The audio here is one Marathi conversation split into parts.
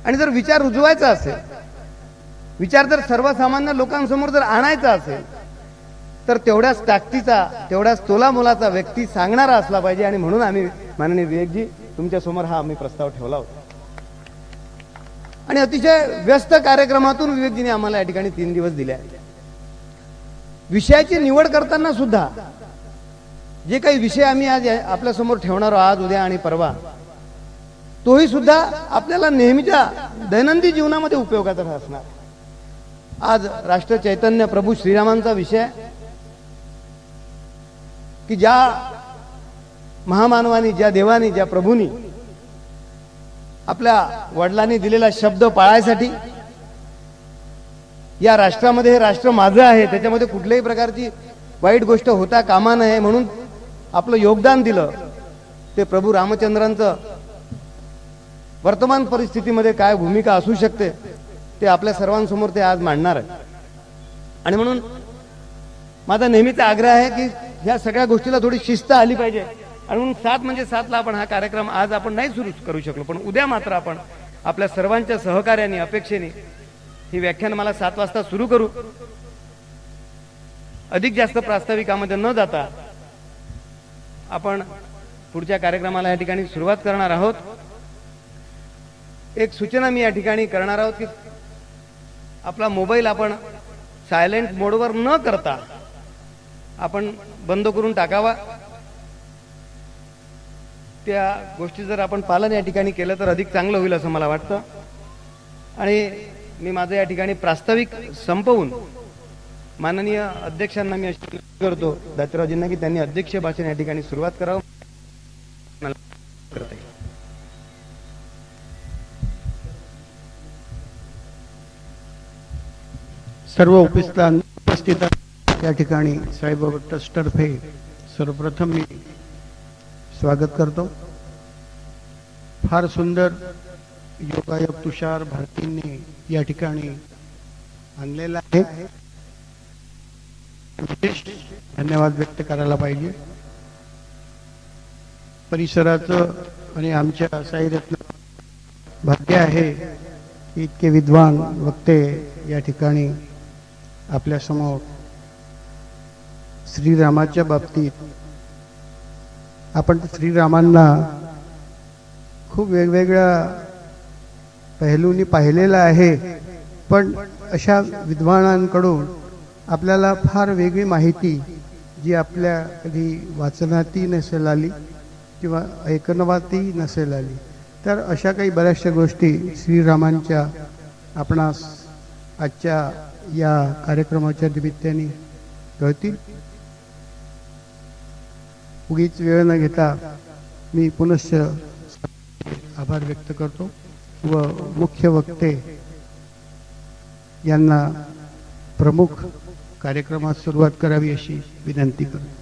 आणि जर विचार रुजवायचा असेल, विचार जर सर्वसामान्य लोकांसमोर जर आणायचा असेल, तर तेवढ्याच ताकदीचा, तेवढ्याच तोलामोलाचा व्यक्ती सांगणारा असला पाहिजे. आणि म्हणून आम्ही माननीय विवेकजी तुमच्या समोर हा आम्ही प्रस्ताव ठेवला होता. आणि अतिशय व्यस्त कार्यक्रमातून विवेकजीने आम्हाला या ठिकाणी 3 दिवस दिले आहेत. विषयाची निवड करताना सुद्धा जे काही विषय आम्ही आज आपल्या समोर ठेवणार आहोत, आज उद्या आणि परवा, तोही सुद्धा आपल्याला नेहमीच्या दैनंदिन जीवनामध्ये उपयोगाचा असणार. आज राष्ट्र चैतन्य प्रभू श्रीरामांचा विषय, की ज्या महामानवानी, ज्या देवानी, ज्या प्रभूंनी आपल्या वडिलांनी दिलेला शब्द पाळायसाठी या राष्ट्रामध्ये, हे राष्ट्र माझं आहे, त्याच्यामध्ये कुठल्याही प्रकारची वाईट गोष्ट होता कामा नये म्हणून आपलं योगदान दिलं, ते प्रभू रामचंद्रांचं वर्तमान परिस्थितीमध्ये काय भूमिका असू शकते ते आपल्या सर्वांसमोर ते आज मांडणार आहे. आणि म्हणून माझा नेहमीचा आग्रह आहे की ह्या सगळ्या गोष्टीला थोडी शिस्त आली पाहिजे. आणि म्हणून 7 म्हणजे 7 ला आपण हा कार्यक्रम आज आपण नाही सुरू करू शकलो, पण उद्या मात्र आपण आपल्या सर्वांच्या सहकार्याने, अपेक्षेने ही व्याख्यान मला 7 वाजता सुरू करू. अधिक जास्त प्रास्ताविकामध्ये न जाता आपण पुढच्या कार्यक्रमाला या ठिकाणी सुरुवात करणार आहोत. एक सूचना मी या ठिकाणी करणार आहोत की आपला मोबाईल आपण सायलेंट मोडवर न करता आपण बंद करून टाकावा. त्या गोष्टी जर आपण पालन या ठिकाणी केलं तर अधिक चांगलं होईल असं मला वाटतं. आणि मी माझं या ठिकाणी प्रास्ताविक संपवून माननीय अध्यक्षांना मी अशी करतो, दातीरावजींना, की त्यांनी अध्यक्ष भाषण या ठिकाणी सुरुवात करावं. सर्व उपस्थित या ठिकाणी साईबाबा ट्रस्टतर्फे सर्वप्रथम मी स्वागत करतो. फार सुंदर योगायोग तुषार भारतींनी या ठिकाणी आणलेला आहे. विशेष धन्यवाद व्यक्त करायला पाहिजे. परिसराचं आणि आमच्या साईरत्न भाग्य आहे की इतके विद्वान वक्ते या ठिकाणी आपल्या समोर श्रीरामाच्या बाबतीत, आपण श्रीरामांना खूप वेगवेगळ्या पैलूंनी पाहिलेलं आहे, पण अशा विद्वानांकडून आपल्याला फार वेगळी माहिती जी आपल्या कधी वाचनातही नसेल आली किंवा ऐकनातही नसेल आली, तर अशा काही बऱ्याचशा गोष्टी श्रीरामांच्या आपणास आजच्या या कार्यक्रमाच्या निमित्ताने कळतील. उगीच वेळ न घेता मी पुनश्च आभार व्यक्त करतो व मुख्य वक्ते यांना प्रमुख कार्यक्रमात सुरुवात करावी अशी विनंती करतो.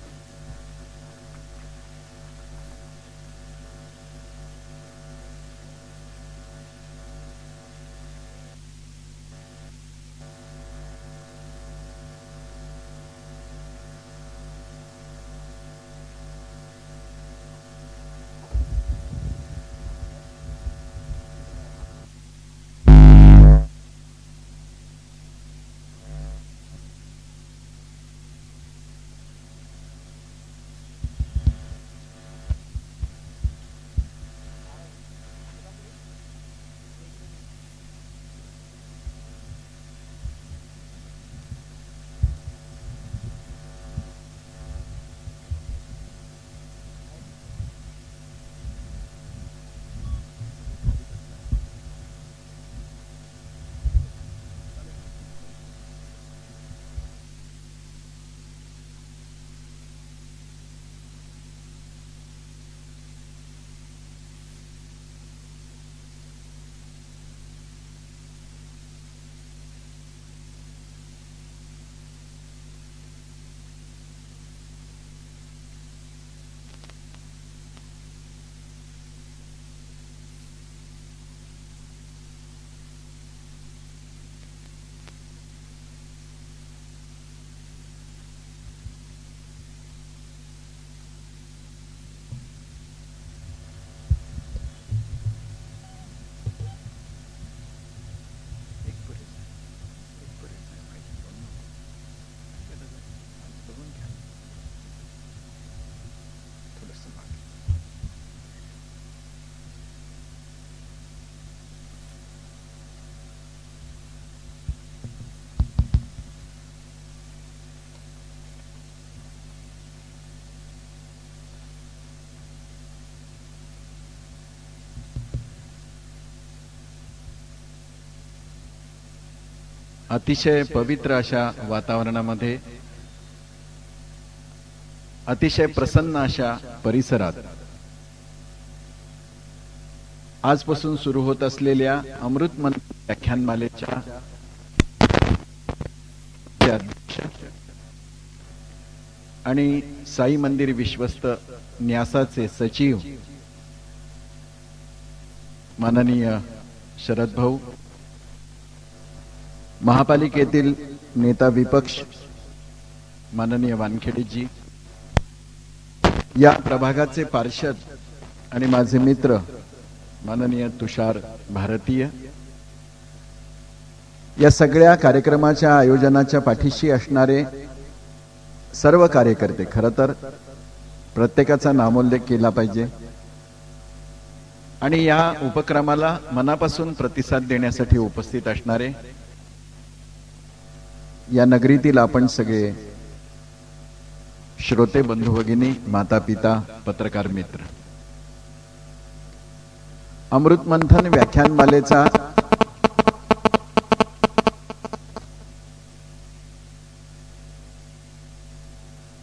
अतिशय पवित्र अशा वातावरणामध्ये, अतिशय प्रसन्न अशा परिसरात आजपासून सुरू होत असलेल्या अमृत मंथन व्याख्यानमालेच्या अध्यक्ष आणि साई मंदिर विश्वस्त न्यासाचे सचिव माननीय शरद भाऊ, महापालिकेतील नेता विपक्ष माननीय वानखेडेजी, या प्रभागाचे पार्षद आणि माझे मित्र माननीय तुषार भारतीय, या सगळ्या कार्यक्रमाच्या आयोजनाच्या पाठीशी असणारे सर्व कार्यकर्ते, खरं तर प्रत्येकाचा नामोल्लेख केला पाहिजे आणि या उपक्रमाला मनापासून प्रतिसाद देण्यासाठी उपस्थित असणारे या नगरीतील आपण सगळे श्रोते बंधू भगिनी, माता पिता, पत्रकार मित्र, अमृत मंथन व्याख्यानमालेचा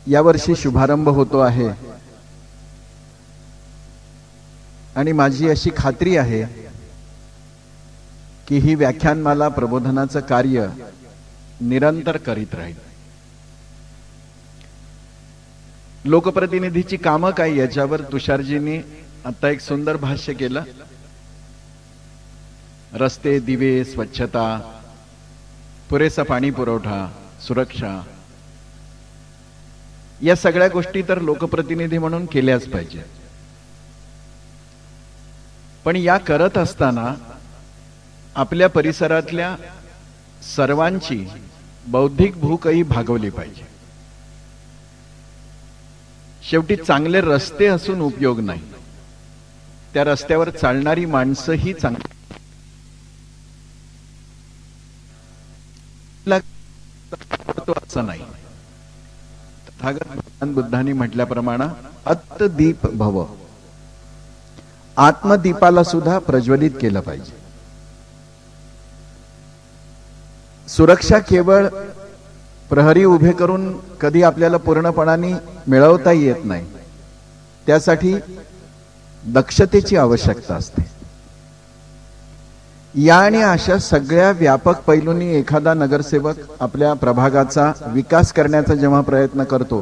यावर्षी शुभारंभ होतो आहे आणि माझी अशी खात्री आहे की ही व्याख्यानमाला प्रबोधनाचं कार्य निरंतर करीत राहील. लोकप्रतिनिधीची कामं काय याच्यावर तुषारजींनी आता एक सुंदर भाष्य केलं. रस्ते, दिवे, स्वच्छता, पुरेसा पाणी पुरवठा, सुरक्षा, या सगळ्या गोष्टी तर लोकप्रतिनिधी म्हणून केल्याच पाहिजे. पण या करत असताना आपल्या परिसरातल्या सर्वांची बौद्धिक भूकही भागवली पाहिजे. शेवटी चांगले रस्ते असून उपयोग नाही, त्या रस्त्यावर चालणारी माणसंही चांगली असं नाही. तथागत भगवान बुद्धांनी म्हटल्याप्रमाणे अत्तदीप भव, आत्मदीपाला सुद्धा प्रज्वलित केलं पाहिजे. सुरक्षा केवळ प्रहरी उभे करून कधी आपल्याला पूर्णपणाने मिळवता येत नाही, त्यासाठी दक्षतेची आवश्यकता असते. या आणि अशा सगळ्या व्यापक पैलूंनी एखादा नगरसेवक आपल्या प्रभागाचा विकास करण्याचा जेव्हा प्रयत्न करतो,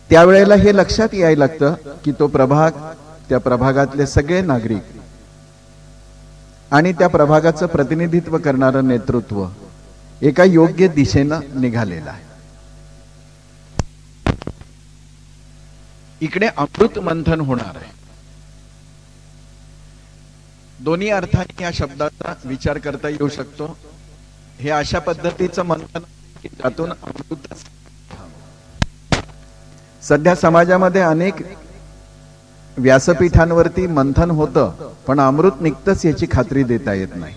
त्यावेळेला हे लक्षात यायला लागतं की तो प्रभाग, त्या प्रभागातले सगळे नागरिक आणि त्या प्रभागाचं प्रतिनिधित्व करणारं नेतृत्व एका योग्य दिशेनं निघालेलं आहे. इकडे अमृत मंथन होणार आहे. दोन्ही अर्थाने या शब्दाचा विचार करता येऊ शकतो. हे अशा पद्धतीचं मंथन की त्यातून अमृत. सध्या समाजामध्ये अनेक व्यासपीठांवरती मंथन होतं, पण अमृत निघतंच याची खात्री देता येत नाही.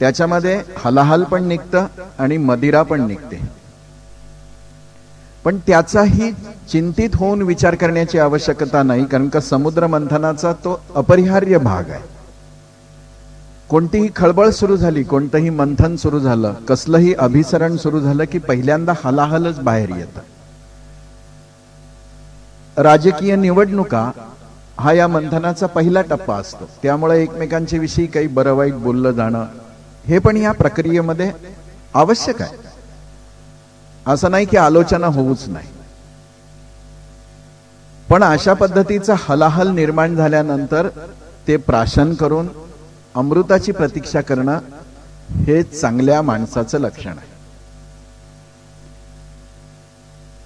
त्याच्यामध्ये हलाहल पण निघतं आणि मदिरा पण निघते. पण त्याचाही चिंतित होऊन विचार करण्याची आवश्यकता नाही, कारण का समुद्र मंथनाचा तो अपरिहार्य भाग आहे. कोणतीही खळबळ सुरू झाली, कोणतंही मंथन सुरू झालं, कसलंही अभिसरण सुरू झालं की पहिल्यांदा हलाहलच बाहेर येतं. राजकीय निवडणुका हा या मंथनाचा पहिला टप्पा असतो, त्यामुळे एकमेकांच्या विषयी काही बरं वाईट बोललं जाणं हे पण या प्रक्रियेमध्ये आवश्यक आहे. असं नाही की आलोचना होऊच नाही, पण अशा पद्धतीचा हलाहल निर्माण झाल्यानंतर ते प्राशन करून अमृताची प्रतीक्षा करणं हे चांगल्या माणसाचं लक्षण आहे.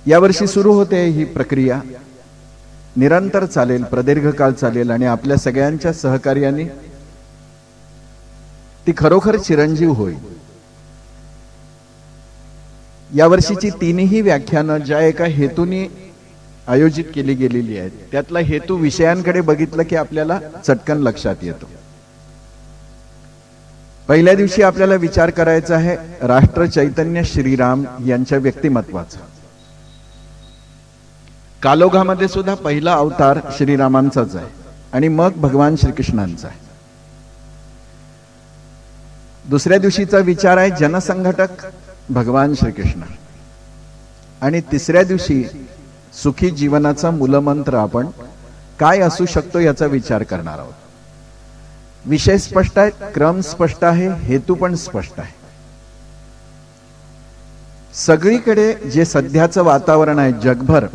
यावर्षी सुरू होते ही प्रक्रिया, निरंतर चालेल, प्रदीर्घ काळ चालेल आणि आपल्या सगळ्यांच्या सहकार्याने ती खरोखर चिरंजीव होईल. यावर्षीची तीनही व्याख्यानं ज्या एका हेतूने आयोजित केली गेलेली आहेत, त्यातला हेतू विषयांकडे बघितलं की आपल्याला चटकन लक्षात येतो. पहिल्या दिवशी आपल्याला विचार करायचा आहे राष्ट्र चैतन्य श्रीराम यांच्या व्यक्तिमत्वाचा. कालोघामध्ये सुद्धा पहिला अवतार श्रीरामांचाच आहे आणि मग भगवान श्रीकृष्णांचा आहे. दुसऱ्या दिवशीचा विचार आहे जनसंघटक भगवान श्रीकृष्ण. आणि तिसऱ्या दिवशी सुखी जीवनाचा मूलमंत्र आपण काय असू शकतो याचा विचार करणार आहोत. विषय स्पष्ट आहे, क्रम स्पष्ट आहे, हेतू पण स्पष्ट आहे. सगळीकडे जे सध्याचं वातावरण आहे जगभर,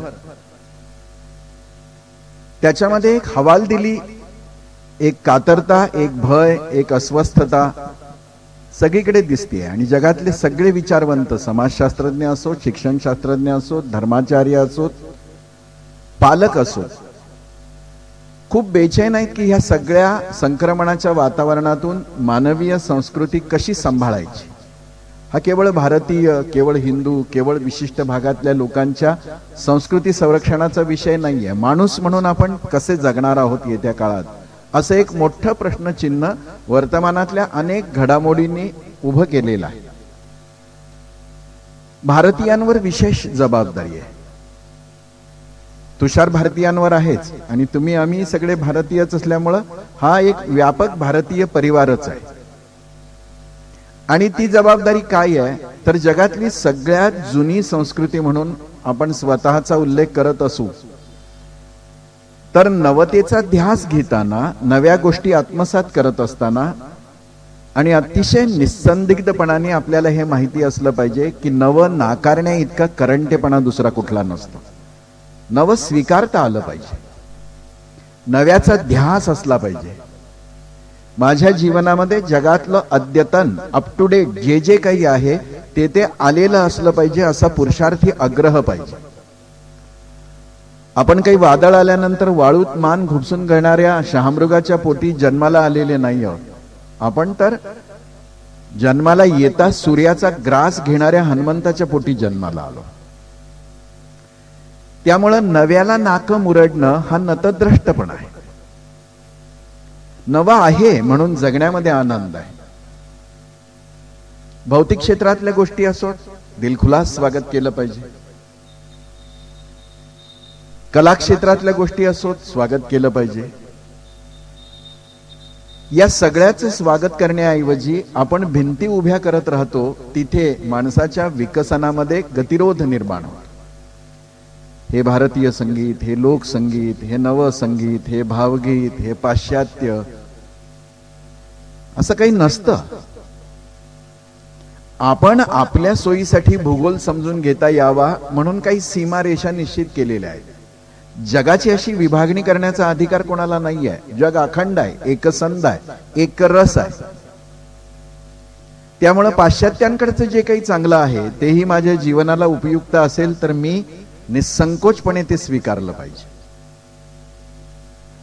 त्याच्यामध्ये एक हवाल दिली, एक कातरता, एक भय, एक अस्वस्थता सगळीकडे दिसते. आणि जगातले सगळे विचारवंत, समाजशास्त्रज्ञ असो, शिक्षणशास्त्रज्ञ असो, धर्माचार्य असो, पालक असो, खूप बेचैन आहेत की ह्या सगळ्या संक्रमणाच्या वातावरणातून मानवीय संस्कृती कशी सांभाळायची. हा केवळ भारतीय, केवळ हिंदू, केवळ विशिष्ट भागातल्या लोकांच्या संस्कृती संरक्षणाचा विषय नाहीये. माणूस म्हणून आपण कसे जगणार आहोत येत्या काळात, असं एक मोठं प्रश्नचिन्ह वर्तमानातल्या अनेक घडामोडींनी उभं केलेलं आहे. भारतीयांवर विशेष जबाबदारी आहे. तुषार भारतीयांवर आहेच, आणि तुम्ही आम्ही सगळे भारतीयच असल्यामुळं हा एक व्यापक भारतीय परिवारच आहे. आणि ती जबाबदारी काय आहे तर जगातली सगळ्यात जुनी संस्कृती म्हणून आपण स्वतःचा उल्लेख करत असू तर नवतेचा ध्यास घेताना, नव्या गोष्टी आत्मसात करत असताना आणि अतिशय निसंदिग्धपणाने आपल्याला हे माहिती असलं पाहिजे की नव नाकारण्या इतका करंटेपणा दुसरा कुठला नसतो. नव स्वीकारता आलं पाहिजे, नव्याचा ध्यास असला पाहिजे. माझ्या जीवनामध्ये जगातलं अद्यतन, अप टू डेट जे जे काही आहे ते आलेलं असलं पाहिजे, असा पुरुषार्थी आग्रह पाहिजे. आपण काही वादळ आल्यानंतर वाळूत मान घुपसून घेणाऱ्या शहामृगाच्या पोटी जन्माला आलेले नाही आहोत. आपण तर जन्माला येता सूर्याचा ग्रास घेणाऱ्या हनुमंताच्या पोटी जन्माला आलो. त्यामुळं नव्याला नाक मुरडणं हा नतद्रष्टपणा आहे. नवा आहे म्हणून जगण्यामध्ये आनंद आहे. भौतिक क्षेत्रातल्या गोष्टी असोत, दिलखुलास स्वागत केलं पाहिजे. कला क्षेत्रातल्या गोष्टी असोत, स्वागत केलं पाहिजे. या सगळ्याचं स्वागत करण्याऐवजी आपण भिंती उभ्या करत राहतो, तिथे माणसाच्या विकसनामध्ये गतिरोध निर्माण होतो. हे भारतीय संगीत, हे लोकसंगीत, हे नवसंगीत, हे भावगीत, हे पाश्चात्य, असं काही नसतं. आपण आपल्या सोयीसाठी भूगोल समजून घेता यावा म्हणून काही सीमारेषा निश्चित केलेल्या आहेत. जगाची अशी विभागणी करण्याचा अधिकार कोणाला नाही आहे. जग अखंड आहे, एकसंध आहे, एकरस आहे. त्यामुळे पाश्चात्यांकडचं जे काही चांगलं आहे तेही माझ्या जीवनाला उपयुक्त असेल तर मी निसंकोचपणे ते स्वीकारलं पाहिजे.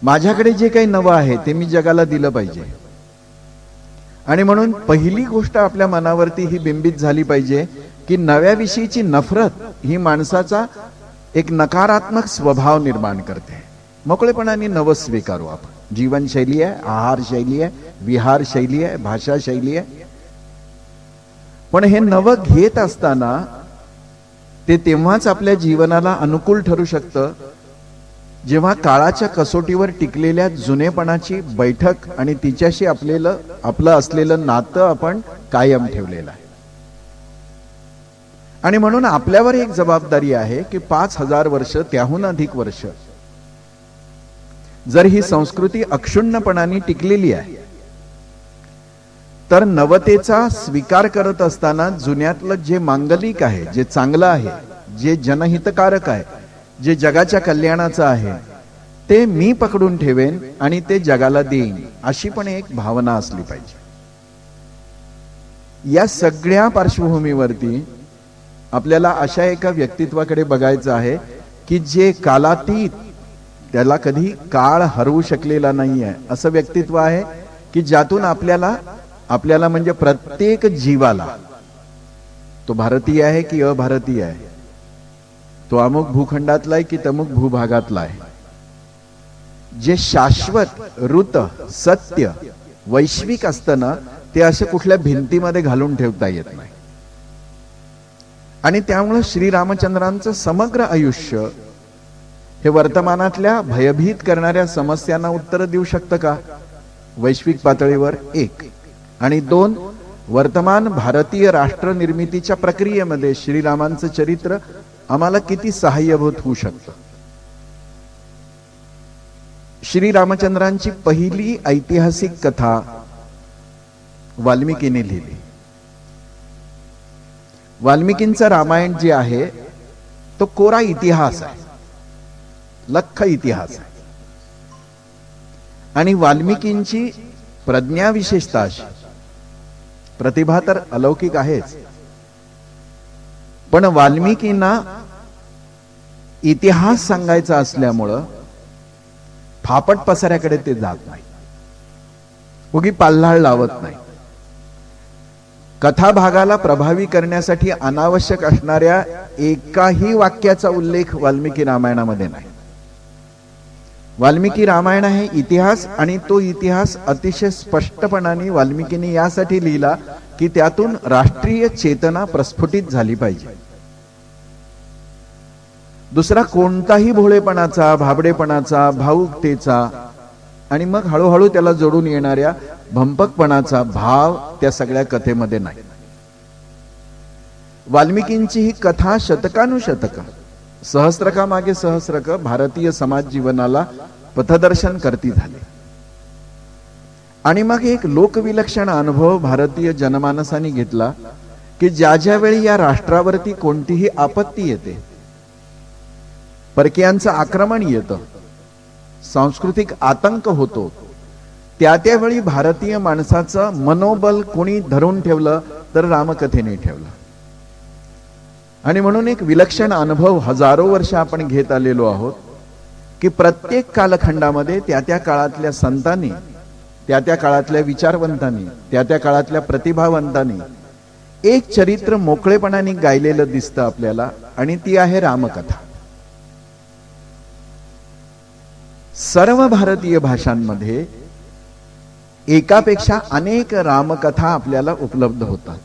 माझ्याकडे जे काही नवं आहे ते मी जगाला दिलं पाहिजे. आणि म्हणून पहिली गोष्ट आपल्या मनावरती ही बिंबित झाली पाहिजे की नव्याविषयीची नफरत ही माणसाचा एक नकारात्मक स्वभाव निर्माण करते. मोकळेपणाने नवं स्वीकारू आपण. जीवनशैली आहे, आहार शैली आहे, विहार शैली आहे, भाषा शैली आहे. पण हे नवं घेत असताना ते तेव्हाच आपल्या जीवनाला अनुकूल ठरू शकतं जेव्हा काळाच्या कसोटीवर टिकलेल्या जुनेपणाची बैठक आणि तिच्याशी आपलं असलेलं नातं आपण कायम ठेवलेलं आहे. आणि म्हणून आपल्यावर एक जबाबदारी आहे की 5000 वर्ष, त्याहून अधिक वर्ष जर ही संस्कृती अक्षुण्णपणाने टिकलेली आहे तर नवतेचा स्वीकार करत असताना जुन्यातलं जे मांगलिक आहे, जे चांगलं आहे, जे जनहितकारक आहे, जे जगाच्या कल्याणाचं आहे ते मी पकडून ठेवेन आणि ते जगाला देईन, अशी पण एक भावना असली पाहिजे. या सगळ्या पार्श्वभूमीवरती आपल्याला अशा एका व्यक्तित्वाकडे बघायचं आहे की जे कालातीत, त्याला कधी काळ हरवू शकलेला नाहीये, असं व्यक्तित्व आहे की ज्यातून आपल्याला म्हणजे प्रत्येक जीवाला, तो भारतीय आहे की अभारतीय आहे, तो अमुक भूखंडातला आहे की तमुक भूभागातला आहे, जे शाश्वत, ऋत, सत्य, वैश्विक असतं ना ते असं कुठल्या भिंतीमध्ये घालून ठेवता येत नाही. आणि त्यामुळे श्रीरामचंद्रांचं समग्र आयुष्य हे वर्तमानातल्या भयभीत करणाऱ्या समस्यांना उत्तर देऊ शकतं का? वैश्विक पातळीवर एक, आणि दोन, वर्तमान भारतीय राष्ट्र निर्मितीच्या प्रक्रियेमध्ये श्रीरामांचं चरित्र आम्हाला किती सहाय्यभूत होऊ शकतं. श्रीरामचंद्रांची पहिली ऐतिहासिक कथा वाल्मिकीने लिहिली. वाल्मिकींचं रामायण जे आहे तो कोरा इतिहास आहे, लख्ख इतिहास आहे. आणि वाल्मिकींची प्रज्ञा विशेषता अशी, प्रतिभा तर अलौकिक आहेच, पण वाल्मिकींना इतिहास सांगायचा असल्यामुळं फापट पसाऱ्याकडे ते जात नाही, उगी पाल्हाळ लावत नाही. कथा भागाला प्रभावी करण्यासाठी अनावश्यक असणाऱ्या एकाही वाक्याचा उल्लेख वाल्मिकी रामायणामध्ये नाही. वाल्मिकी रामायण हे इतिहास, आणि तो इतिहास अतिशय स्पष्टपणाने वाल्मिकीने यासाठी लिहिला की त्यातून राष्ट्रीय चेतना प्रस्फुटित झाली पाहिजे. दुसरा कोणताही भोळेपणाचा, भाबडेपणाचा, भावुकतेचा आणि मग हळूहळू त्याला जोडून येणाऱ्या भंपकपणाचा भाव त्या सगळ्या कथेमध्ये नाही. वाल्मिकींची ही कथा शतकानुशतक, सहस्त्रकामागे सहस्त्रक भारतीय समाज जीवनाला पथदर्शन करती झाली. आणि मग एक लोकविलक्षण अनुभव भारतीय जनमानसाने घेतला की ज्या ज्या वेळी या राष्ट्रावरती कोणतीही आपत्ती येते, परकीयांचं आक्रमण येतं, सांस्कृतिक आतंक होतो, त्या त्यावेळी भारतीय माणसाचं मनोबल कोणी धरून ठेवलं तर रामकथेने ठेवलं. आणि म्हणून एक विलक्षण अनुभव हजारो वर्ष आपण घेत आलेलो आहोत की प्रत्येक कालखंडामध्ये त्या त्या काळातल्या संतांनी, त्या त्या काळातल्या विचारवंतांनी, त्या त्या काळातल्या प्रतिभावंतांनी एक चरित्र मोकळेपणाने गायलेलं दिसतं आपल्याला, आणि ती आहे रामकथा. सर्व भारतीय भाषांमध्ये एकापेक्षा अनेक रामकथा आपल्याला उपलब्ध होतात.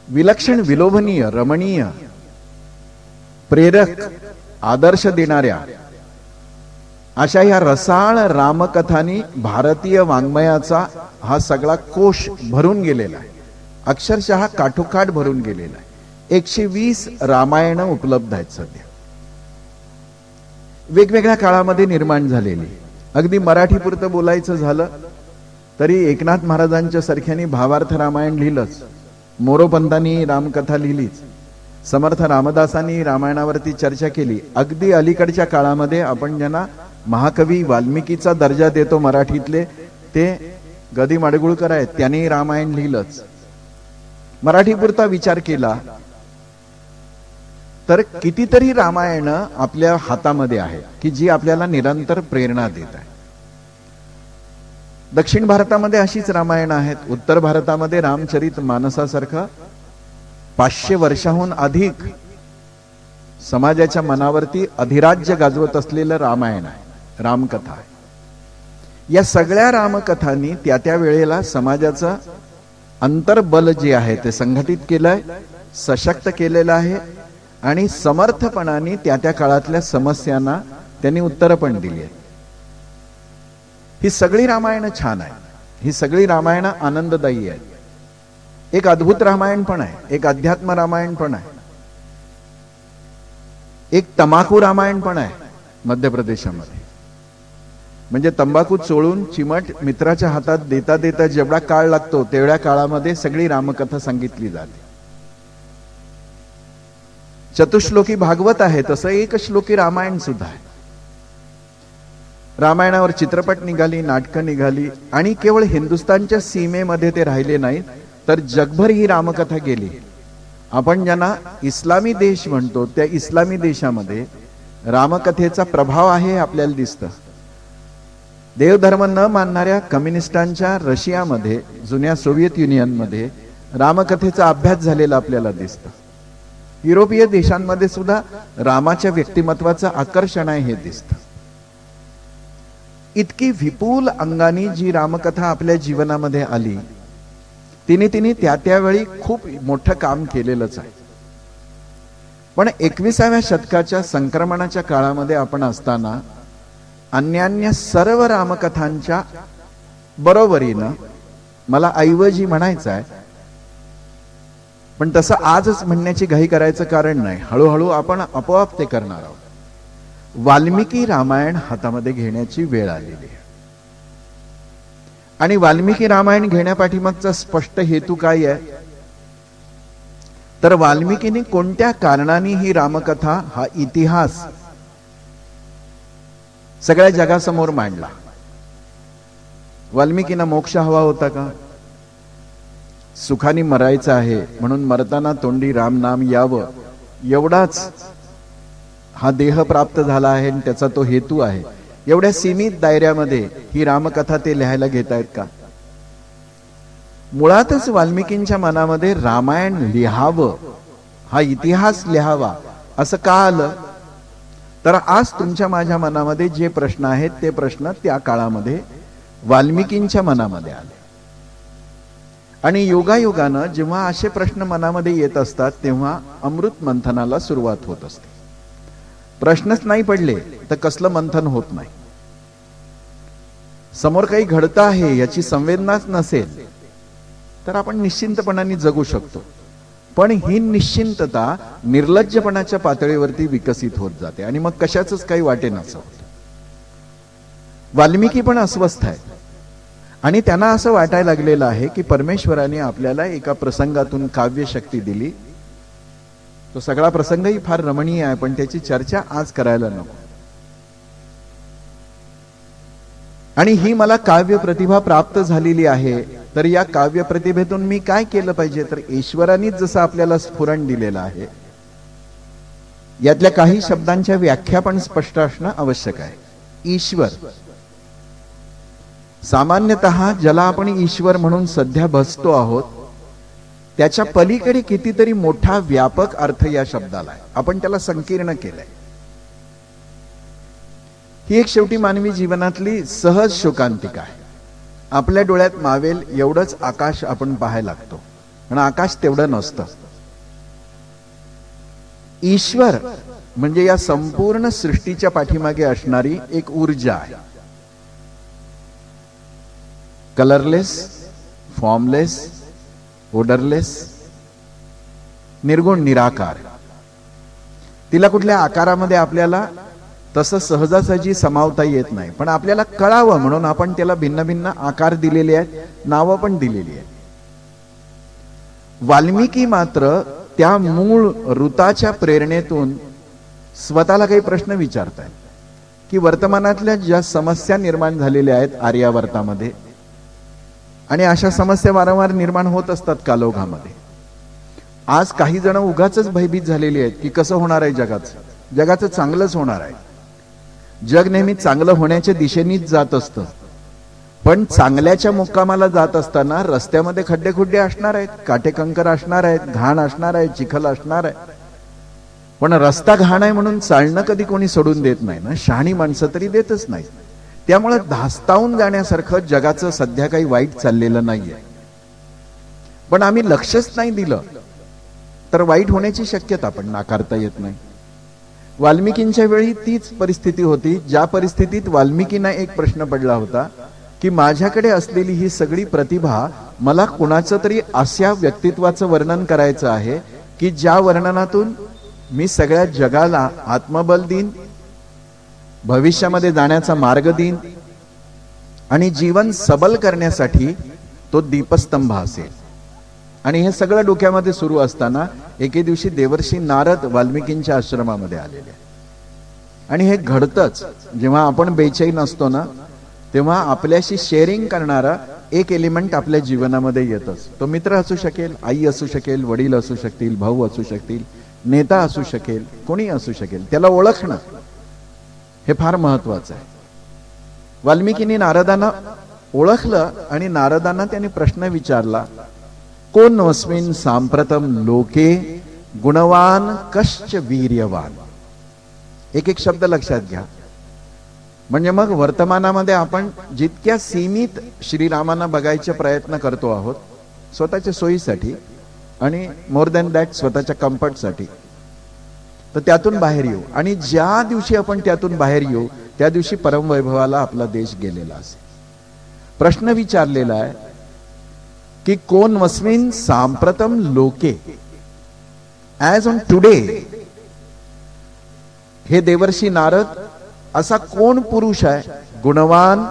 विलक्षण, विलोभनीय, रमणीय, प्रेरक, आदर्श देणाऱ्या अशा या रसाळ रामकथांनी भारतीय वाङ्मयाचा हा सगळा कोश भरून गेलेला आहे, अक्षरशः काठोकाठ भरून गेलेला आहे. 120 रामायण उपलब्ध आहेत सध्या, वेगवेगळ्या काळामध्ये निर्माण झालेली. अगदी मराठी पुरतं बोलायचं झालं तरी एकनाथ महाराजांच्या सारख्याने भावार्थ रामायण लिहिलंच, मोरोपंतांनी रामकथा लिहिलीच, समर्थ रामदासांनी रामायणावरती चर्चा केली. अगदी अलीकडच्या काळामध्ये आपण ज्यांना महाकवी वाल्मिकीचा दर्जा देतो मराठीतले, ते गदी माडगुळकर आहेत, त्यांनी रामायण लिहिलंच. मराठी पुरता विचार केला तर कितीतरी रामायण आपल्या हातामध्ये आहेत की जी आपल्याला निरंतर प्रेरणा देत आहे. दक्षिण भारतामध्ये अशीच रामायण आहेत. उत्तर भारतामध्ये रामचरित मानसासारखं 500 वर्षाहून अधिक समाजाच्या मनावरती अधिराज्य गाजवत असलेलं रामायण आहे, रामकथा आहे. या सगळ्या रामकथांनी त्या त्या वेळेला समाजाचं अंतर्बल जे आहे ते संघटित केलंय, सशक्त केलेलं आहे, आणि समर्थपणाने त्या त्या काळातल्या समस्यांना त्यांनी उत्तरं पण दिली आहेत. ही सगळी रामायण छान आहे, ही सगळी रामायण आनंददायी आहेत. एक अद्भुत रामायण पण आहे, एक अध्यात्म रामायण पण आहे, एक तंबाखू रामायण पण आहे मध्य प्रदेशामध्ये. म्हणजे तंबाखू चोळून चिमट मित्राच्या हातात देता देता जेवढा काळ लागतो तेवढ्या काळामध्ये सगळी रामकथा सांगितली जाते. चतुश्लोकी भागवत आहे, तसं एक श्लोकी रामायण सुद्धा आहे. रामायणावर चित्रपट निघाली, नाटकं निघाली, आणि केवळ हिंदुस्थानच्या सीमेमध्ये ते राहिले नाहीत तर जगभर ही रामकथा गेली. आपण ज्यांना इस्लामी देश म्हणतो त्या इस्लामी देशामध्ये रामकथेचा प्रभाव आहे हे आपल्याला दिसतं. देवधर्म न मानणाऱ्या कम्युनिस्टांच्या रशियामध्ये, जुन्या सोव्हिएत युनियनमध्ये रामकथेचा अभ्यास झालेला आपल्याला दिसतं. युरोपीय देशांमध्ये सुद्धा रामाच्या व्यक्तिमत्वाचं आकर्षण आहे हे दिसतं. इतकी विपुल अंगाने जी रामकथा आपल्या जीवनामध्ये आली, तिने त्या त्यावेळी खूप मोठं काम केलेलंच आहे. पण 21व्या शतकाच्या संक्रमणाच्या काळामध्ये आपण असताना अन्यान्य सर्व रामकथांच्या बरोबरीनं मला ऐवजी म्हणायचं आहे, पण तसं आजच म्हणण्याची घाई करायचं कारण नाही. हळूहळू आपण आपोआप ते करणार आहोत. वाल्मिकी रामायण हातामध्ये घेण्याची वेळ आलेली आहे. आणि वाल्मिकी रामायण घेण्यापाठीमागचा स्पष्ट हेतू काय आहे, तर वाल्मिकीने कोणत्या कारणाने ही रामकथा, हा इतिहास सगळ्या जगासमोर मांडला. वाल्मिकींना मोक्ष हवा होता का? सुखाने मरायचं आहे म्हणून मरताना तोंडी राम नाम यावं, एवढाच हा देह प्राप्त झाला आहे आणि त्याचा तो हेतू आहे. एवढ्या सीमित दायऱ्यामध्ये ही रामकथा ते लिहायला घेत आहेत का? मुळातच वाल्मिकींच्या मनामध्ये रामायण लिहावं, हा इतिहास लिहावा असं का आलं, तर आज तुमच्या माझ्या मनामध्ये जे प्रश्न आहेत ते प्रश्न त्या काळामध्ये वाल्मिकींच्या मनामध्ये आले. आणि योगायोगानं जेव्हा असे प्रश्न मनामध्ये येत असतात तेव्हा अमृत मंथनाला सुरुवात होत असते. प्रश्नच नाही पडले तर कसलं मंथन होत नाही. समोर काही घडतं आहे याची संवेदनाच नसेल तर आपण निश्चिंतपणाने जगू शकतो. पण ही निश्चिंतता निर्लज्जपणाच्या पातळीवरती विकसित होत जाते आणि मग कशाचंच काही वाटेनासं होतं. वाल्मिकी पण अस्वस्थ आहे आणि त्यांना असं वाटायला लागलेलं आहे की परमेश्वराने आपल्याला एका प्रसंगातून काव्यशक्ती दिली. तो सगळा प्रसंगही फार रमणीय आहे, पण त्याची चर्चा आज करायला नको. आणि ही मला काव्य प्रतिभा प्राप्त झालेली आहे, तर या काव्य प्रतिभेतून मी काय केलं पाहिजे, तर ईश्वरानेच जसं आपल्याला स्फुरण दिलेलं आहे, यातल्या काही शब्दांच्या व्याख्या पण स्पष्ट असणं आवश्यक आहे. ईश्वर सामान्यतः ज्याला आपण ईश्वर म्हणून सध्या बसतो आहोत, त्याच्या पलीकडे कितीतरी मोठा व्यापक अर्थ या शब्दाला आहे. आपण त्याला संकीर्ण केलंय. ही एक शेवटी मानवी जीवनातली सहज शोकांतिका आहे. आपल्या डोळ्यात मावेल एवढंच आकाश आपण पाहायला लागतो, पण आकाश तेवढं नसतं. ईश्वर म्हणजे या संपूर्ण सृष्टीच्या पाठीमागे असणारी एक ऊर्जा आहे. कलरलेस, फॉर्मलेस, ओडरलेस, निर्गुण, निराकार. तिला कुठल्या आकारामध्ये आपल्याला तसं सहजासहजी समावता येत नाही, पण आपल्याला कळावं म्हणून आपण त्याला भिन्न भिन्न आकार दिलेले आहेत, नावं पण दिलेली आहेत. वाल्मिकी मात्र त्या मूळ ऋताच्या प्रेरणेतून स्वतःला काही प्रश्न विचारतायत की वर्तमानातल्या ज्या समस्या निर्माण झालेल्या आहेत आर्यावर्तामध्ये, आणि अशा समस्या वारंवार निर्माण होत असतात कालोघामध्ये. आज काही जण उगाचच भयभीत झालेली आहेत की कसं होणार आहे जगाचं चांगलंच होणार आहे. जग नेहमी चांगलं होण्याच्या दिशेनेच जात असतं, पण चांगल्याच्या मुक्कामाला जात असताना रस्त्यामध्ये खड्डे खुड्डे असणार आहेत, काटेकंकर असणार आहेत, घाण असणार आहे, चिखल असणार आहे. पण रस्ता घाण आहे म्हणून चालणं कधी कोणी सोडून देत नाही ना, शहाणी माणसं तरी देतच नाही. त्यामुळे धास्तावून जाण्यासारखं जगाचं सध्या काही वाईट चाललेलं नाहीये. पण आम्ही लक्षच नाही दिलं तर वाईट होण्याची शक्यता पण नाकारता येत नाही. वाल्मिकींच्या वेळी तीच परिस्थिती होती, ज्या परिस्थितीत वाल्मिकींना एक प्रश्न पडला होता की माझ्याकडे असलेली ही सगळी प्रतिभा मला कुणाचं तरी अशा व्यक्तित्वाचं वर्णन करायचं आहे की ज्या वर्णनातून मी सगळ्या जगाला आत्मबल देईन, भविष्यामध्ये जाण्याचा मार्ग देईन आणि जीवन सबल करण्यासाठी तो दीपस्तंभ असेल. आणि हे सगळं डोक्यामध्ये सुरू असताना एके दिवशी देवर्षी नारद वाल्मिकींच्या आश्रमामध्ये आलेले. आणि हे घडतंच जेव्हा आपण बेचैन असतो ना, तेव्हा आपल्याशी शेअरिंग करणारा एक एलिमेंट आपल्या जीवनामध्ये येतच. तो मित्र असू शकेल, आई असू शकेल, वडील असू शकतील, भाऊ असू शकतील, नेता असू शकेल, कोणी असू शकेल. त्याला ओळखणं हे फार महत्वाचं आहे. वाल्मिकींनी नारदांना ओळखलं आणि नारदांना त्यांनी प्रश्न विचारला, कोण अस्मिन् सांप्रतम लोके गुणवान कश्च वीर्यवान. एक एक शब्द लक्षात घ्या. म्हणजे मग वर्तमानामध्ये आपण जितक्या सीमित श्रीरामांना बघायचे प्रयत्न करतो आहोत स्वतःच्या सोयीसाठी आणि मोर दॅन दॅट स्वतःच्या कम्फर्टसाठी, तर त्यातून बाहेर येऊ. आणि ज्या दिवशी आपण त्यातून बाहेर येऊ त्या दिवशी परमवैभवाला आपला देश गेलेला असेल. प्रश्न विचारलेला आहे की कोण वस्मिन सांप्रतम लोके, ॲज ऑन टुडे, हे देवर्षी नारद असा कोण पुरुष आहे गुणवान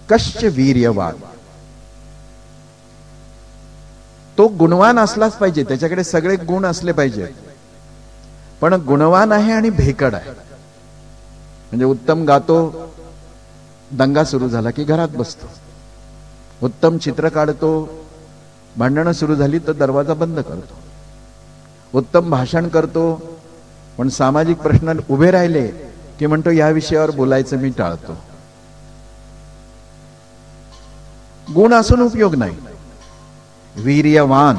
कश्च वीर्यवान. तो गुणवान असलाच पाहिजे, त्याच्याकडे सगळे गुण असले पाहिजे, पण गुणवान आहे आणि भेकड आहे. म्हणजे उत्तम गातो, दंगा सुरू झाला की घरात बसतो. उत्तम चित्र काढतो, भांडणं सुरू झाली तर दरवाजा बंद करतो. उत्तम भाषण करतो, पण सामाजिक प्रश्न उभे राहिले की म्हणतो या विषयावर बोलायचं मी टाळतो. गुण असून उपयोग नाही. वीर्यवान,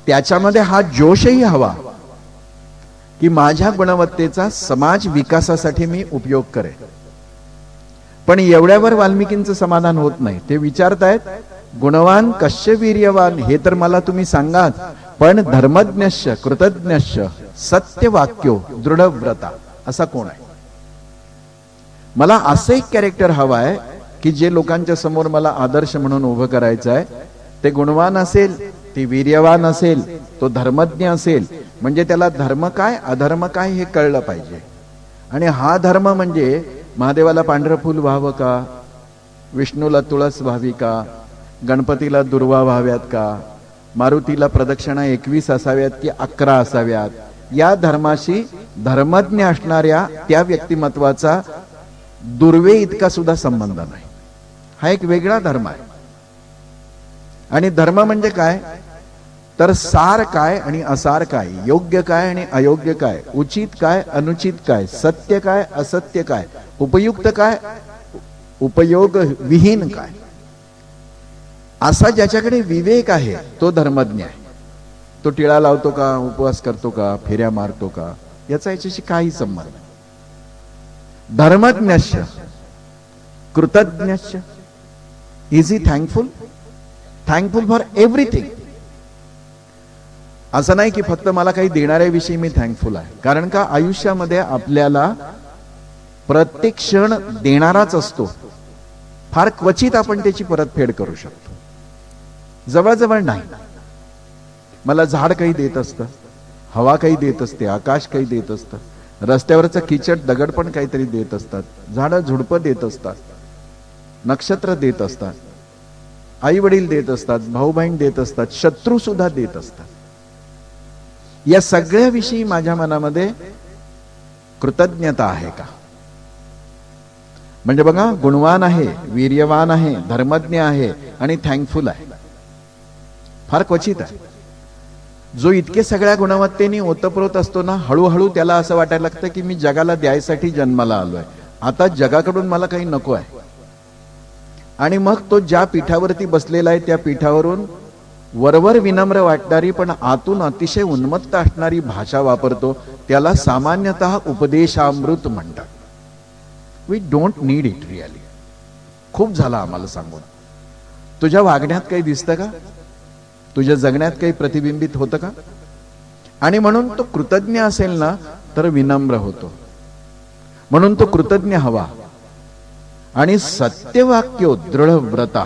त्याच्यामध्ये हा जोशही हवा की माझ्या गुणवत्तेचा समाज विकासासाठी मी उपयोग करेन. पण एवढ्यावर वाल्मिकींचं समाधान होत नाही. ते विचारतायत गुणवान कश्य वीर्यवान, हे तर मला तुम्ही सांगाच, पण धर्मज्ञश्य कृतज्ञश्य सत्यवाक्यो दृढव्रता असा कोण आहे. मला असं एक कॅरेक्टर हवं आहे की जे लोकांच्या समोर मला आदर्श म्हणून उभं करायचं आहे. ते गुणवान असेल, ते वीर्यवान असेल, तो धर्मज्ञ असेल, म्हणजे त्याला धर्म काय अधर्म काय हे कळलं पाहिजे. आणि हा धर्म म्हणजे महादेवाला पांढरं फुल व्हावं का, विष्णूला तुळस व्हावी का, गणपतीला दुर्वा व्हाव्यात का, मारुतीला प्रदक्षिणा 21 असाव्यात की 11 असाव्यात, या धर्माशी धर्मज्ञ असणाऱ्या त्या व्यक्तिमत्वाचा दुर्वे इतका सुद्धा संबंध नाही. हा एक वेगळा धर्म आहे. आणि धर्म म्हणजे काय, तर सार काय आणि असार काय, योग्य काय आणि अयोग्य काय, उचित काय अनुचित काय, सत्य काय असत्य काय, उपयुक्त काय उपयोग विहीन काय, असा ज्याच्याकडे विवेक आहे तो धर्मज्ञ आहे. तो टिळा लावतो का, उपवास करतो का, फेऱ्या मारतो का, याचा याच्याशी काही संबंध नाही. धर्मज्ञश्य कृतज्ञश्य, is he thankful, thankful for everything. असं नाही की फक्त मला काही देणाऱ्याविषयी मी थँकफुल आहे. कारण का आयुष्यामध्ये आपल्याला प्रत्येक क्षण देणाराच असतो. फार क्वचित आपण त्याची परतफेड करू शकतो, जवळजवळ नाही. मला झाड काही देत असतं, हवा काही देत असते, आकाश काही देत असतं, रस्त्यावरचा किचट दगड पण काहीतरी देत असतात, झाडं झुडपं देत असतात, नक्षत्र देत असतात, आई वडील देत असतात, भाऊ बहीण देत असतात, शत्रू सुद्धा देत असतात. या सगळ्याविषयी माझ्या मनामध्ये कृतज्ञता आहे का. म्हणजे बघा, गुणवान आहे, वीर्यवान आहे, धर्मज्ञ आहे आणि थँकफुल आहे, फार क्वचित आहे. जो इतके सगळ्या गुणवत्तेने ओतप्रोत असतो ना, हळूहळू त्याला असं वाटायला लागतं की मी जगाला द्यायसाठी जन्माला आलोय, आता जगाकडून मला काही नको आहे. आणि मग तो ज्या पीठावरती बसलेला आहे त्या पीठावरून वरवर विनम्र वाटणारी पण आतून अतिशय उन्मत्त असणारी भाषा वापरतो. त्याला सामान्यतः उपदेशामृत म्हणतात. We don't need it really. खूप झालं आम्हाला सांगून. तुझ्या वागण्यात काही दिसतं का, तुझ्या जगण्यात काही प्रतिबिंबित होतं का. आणि म्हणून तो कृतज्ञ असेल ना तर विनम्र होतो. म्हणून तो कृतज्ञ हवा. आणि सत्यवाक्यो दृढव्रता,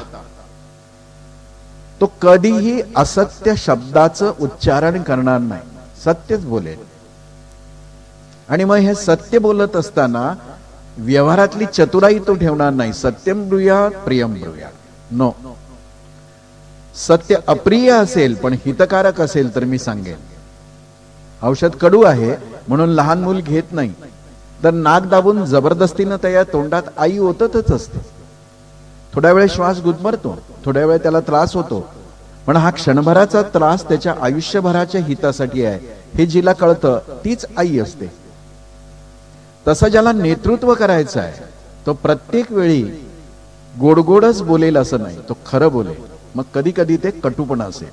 तो कधीही असत्य शब्दाचं उच्चारण करणार नाही, सत्यच बोलेल. आणि मग हे सत्य बोलत असताना व्यवहारातली चतुराई तो ठेवणार नाही. सत्यम ब्रूयात प्रियम ब्रूयात, नो. सत्य अप्रिय असेल पण हितकारक असेल तर मी सांगेन. औषध कडू आहे म्हणून लहान मूल घेत नाही, तर नाक दाबून जबरदस्तीनं त्या तोंडात आई ओततच असते. थोड्या वेळ श्वास गुदमरतो, थोड्या वेळ त्याला त्रास होतो, पण हा क्षणभराचा त्रास त्याच्या आयुष्यभराच्या हितासाठी आहे हे जिला कळतं तीच आई असते. तसं ज्याला नेतृत्व करायचं आहे तो प्रत्येक वेळी गोडगोडच बोलेल असं नाही, तो खरं बोलेल. मग कधी कधी ते कटूपणा असेल.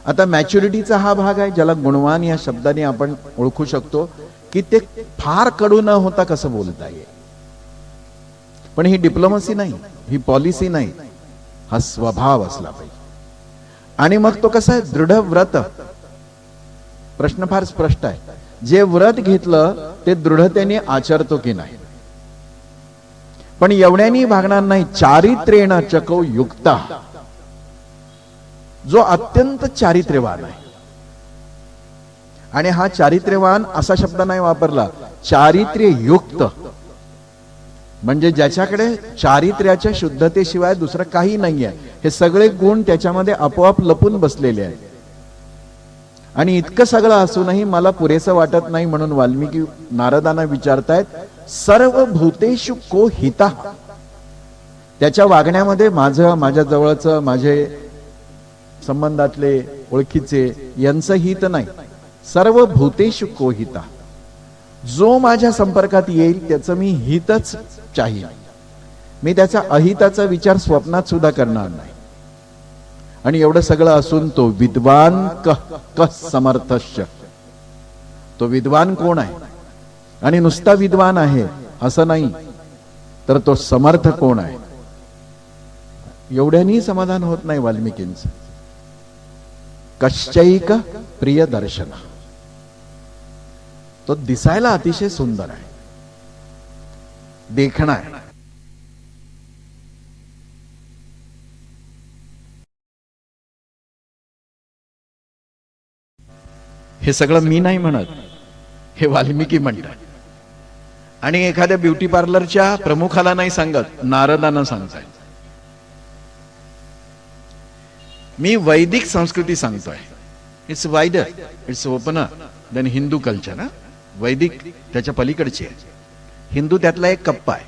आता मॅच्युरिटीचा हा भाग आहे ज्याला गुणवान या शब्दाने आपण ओळखू शकतो, की ते फार कडू न होता कसं बोलता येईल. पण ही डिप्लोमसी नाही, ही पॉलिसी नाही, हा स्वभाव असला पाहिजे. आणि मग तो कसा आहे, दृढ व्रत. प्रश्न फार स्पष्ट आहे, जे व्रत घेतलं ते दृढतेने आचरतो की नाही. पण एवढ्यानी भागणार नाही. चारित्र्येण चको युक्ता, जो अत्यंत चारित्र्यवान आहे. आणि हा चारित्र्यवान असा शब्द नाही वापरला, चारित्र्ययुक्त, म्हणजे ज्याच्याकडे चारित्र्याच्या शुद्धतेशिवाय दुसरं काही नाहीये. हे सगळे गुण त्याच्यामध्ये आपोआप लपून बसलेले आहेत. आणि इतकं सगळं असूनही मला पुरेसं वाटत नाही, म्हणून वाल्मिकी नारदांना विचारतायत, सर्व भूतेषु को हिता. त्याच्या वागण्यामध्ये माझ्या जवळचं, माझे संबंधातले, ओळखीचे यांचं हित नाही. सर्व भूतेषु को हिता, जो माझ्या संपर्कात येईल त्याचं मी हितच चाहिए. मी त्याचा अहिताचा विचार स्वप्नात सुद्धा करणार नाही. आणि एवढं सगळं असून तो विद्वान क समर्थश्च, तो विद्वान कोण आहे? आणि नुसता विद्वान आहे असं नाही, तर तो समर्थ कोण आहे? एवढ्यानी समाधान होत नाही वाल्मिकींचं. कश्चैक प्रिय दर्शन, तो दिसायला अतिशय सुंदर आहे, देखणा आहे. हे सगळं मी नाही म्हणत, हे वाल्मिकी म्हणतात. आणि एखाद्या ब्युटी पार्लरच्या प्रमुखाला नाही सांगत, नारदांना सांगताय. मी वैदिक संस्कृती सांगतोय. It's wider, it's opener than Hindu culture. ना वैदिक त्याच्या पलीकडची आहे. हिंदू त्यातला एक कप्पा आहे.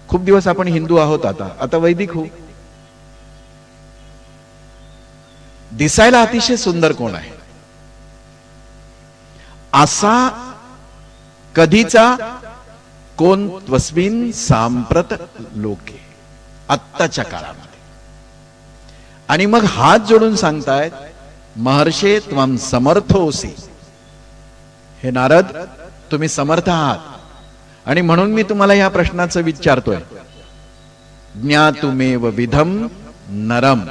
खूप दिवस आपण हिंदू आहोत, आता वैदिक होऊ. दिसायला अतिशय सुंदर कोण आहे? असा कधीचा कोण? त्वस्मिन् सांप्रत लोके, आत्ताच्या काळामध्ये. आणि मग हात जोडून सांगतायत, महर्षे त्वं समर्थोसी. हे नारद, तुम्ही समर्थ आहात. आणि म्हणून मी तुम्हाला या प्रश्नाचं विचारतोय. ज्ञातुमेव विधम नरम,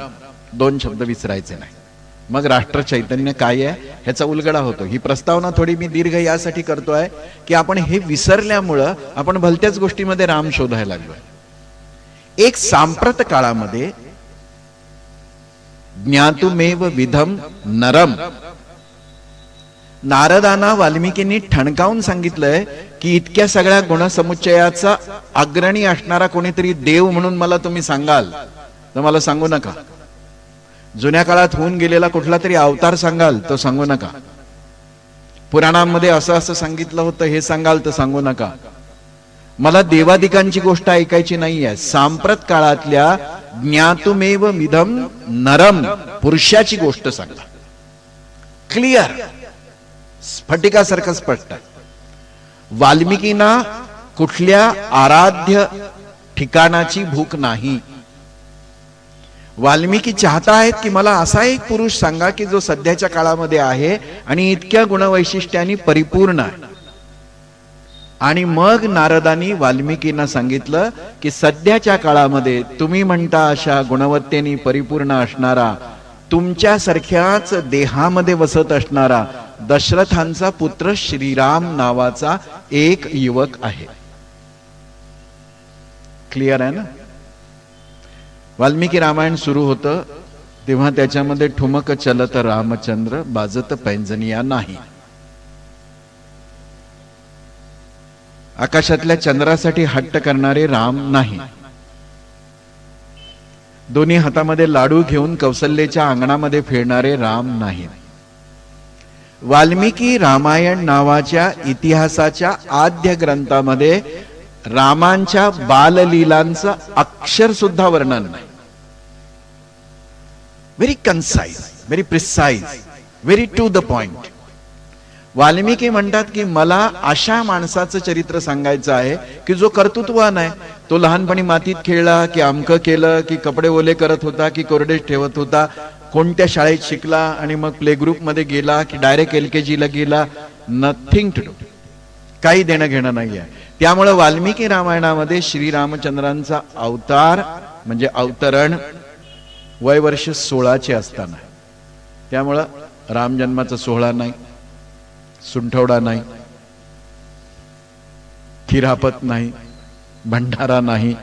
दोन शब्द विसरायचे नाही. मग राष्ट्र चैतन्य काय आहे ह्याचा उलगडा होतो. ही प्रस्तावना थोडी मी दीर्घ यासाठी करतोय की आपण हे विसरल्यामुळं आपण भलत्याच गोष्टीमध्ये राम शोधायला लागलोय. एक सांप्रत काळामध्ये ज्ञातुमेव विधम नरम, नारदांना वाल्मिकींनी ठणकावून सांगितलंय की इतक्या सगळ्या गुणसमुच्चयाचा अग्रणी असणारा कोणीतरी देव म्हणून मला तुम्ही सांगाल तर मला सांगू नका. जुन्या काळात होऊन गेलेला कुठला तरी अवतार सांगाल तर सांगू नका. पुराणांमध्ये असं असं सांगितलं होतं हे सांगाल तर सांगू नका. मला देवादिकांची गोष्ट ऐकायची नाहीये. सांप्रत काळातल्या ज्ञातुमेव विधम नरम, पुरुषाची गोष्ट सांगा. क्लिअर, स्फटिकासारखं स्पष्ट. वाल्मिकींना कुठल्या आराध्य ठिकाणाची भूक नाही. वाल्मिकी चाहतायत की मला असा एक पुरुष सांगा की जो सध्याच्या काळामध्ये आहे आणि इतक्या गुणवैशिष्ट्यांनी परिपूर्ण आहे. आणि मग नारदांनी वाल्मिकींना सांगितलं की सध्याच्या काळामध्ये तुम्ही म्हणता अशा गुणवत्तेने परिपूर्ण असणारा, तुमच्यासारख्याच देहामध्ये वसत असणारा दशरथांचा पुत्र श्रीराम नावाचा एक युवक आहे. क्लिअर आहे ना? वाल्मिकी रामायण सुरू होतं तेव्हा त्याच्यामध्ये ठुमक चलत रामचंद्र, बाजत पैंजनिया नाही. आकाशातल्या चंद्रासाठी हट्ट करणारे राम नाही. दोन्ही हातामध्ये लाडू घेऊन कौसल्याच्या अंगणामध्ये फिरणारे राम नाही. वाल्मिकी रामायण नावाच्या इतिहासाच्या आद्य ग्रंथामध्ये रामांच्या बाललीलांचं अक्षर सुद्धा वर्णन नाही. Very concise, very precise, very to the point. Valmiki म्हणतात की मला अशा माणसाचं चरित्र सांगायचं आहे की जो कर्तृत्ववान आहे. तो लहानपणी मातीत खेळला की अमकं केलं की कपडे ओले करत होता की कोरडे ठेवत होता, कोणत्या शाळेत शिकला आणि मग प्ले ग्रुप मध्ये गेला की डायरेक्ट LKG ला गेला, नथिंग टू डू, काही देणं घेणं नाहीये. त्यामुळे वाल्मिकी रामायणामध्ये श्रीरामचंद्रांचा अवतार म्हणजे अवतरण वय वर्ष 16चे असताना. त्यामुळं राम जन्माचा सोहळा नाही, सुंठवडा नाही, खिरापत नाही, भंडारा नाही,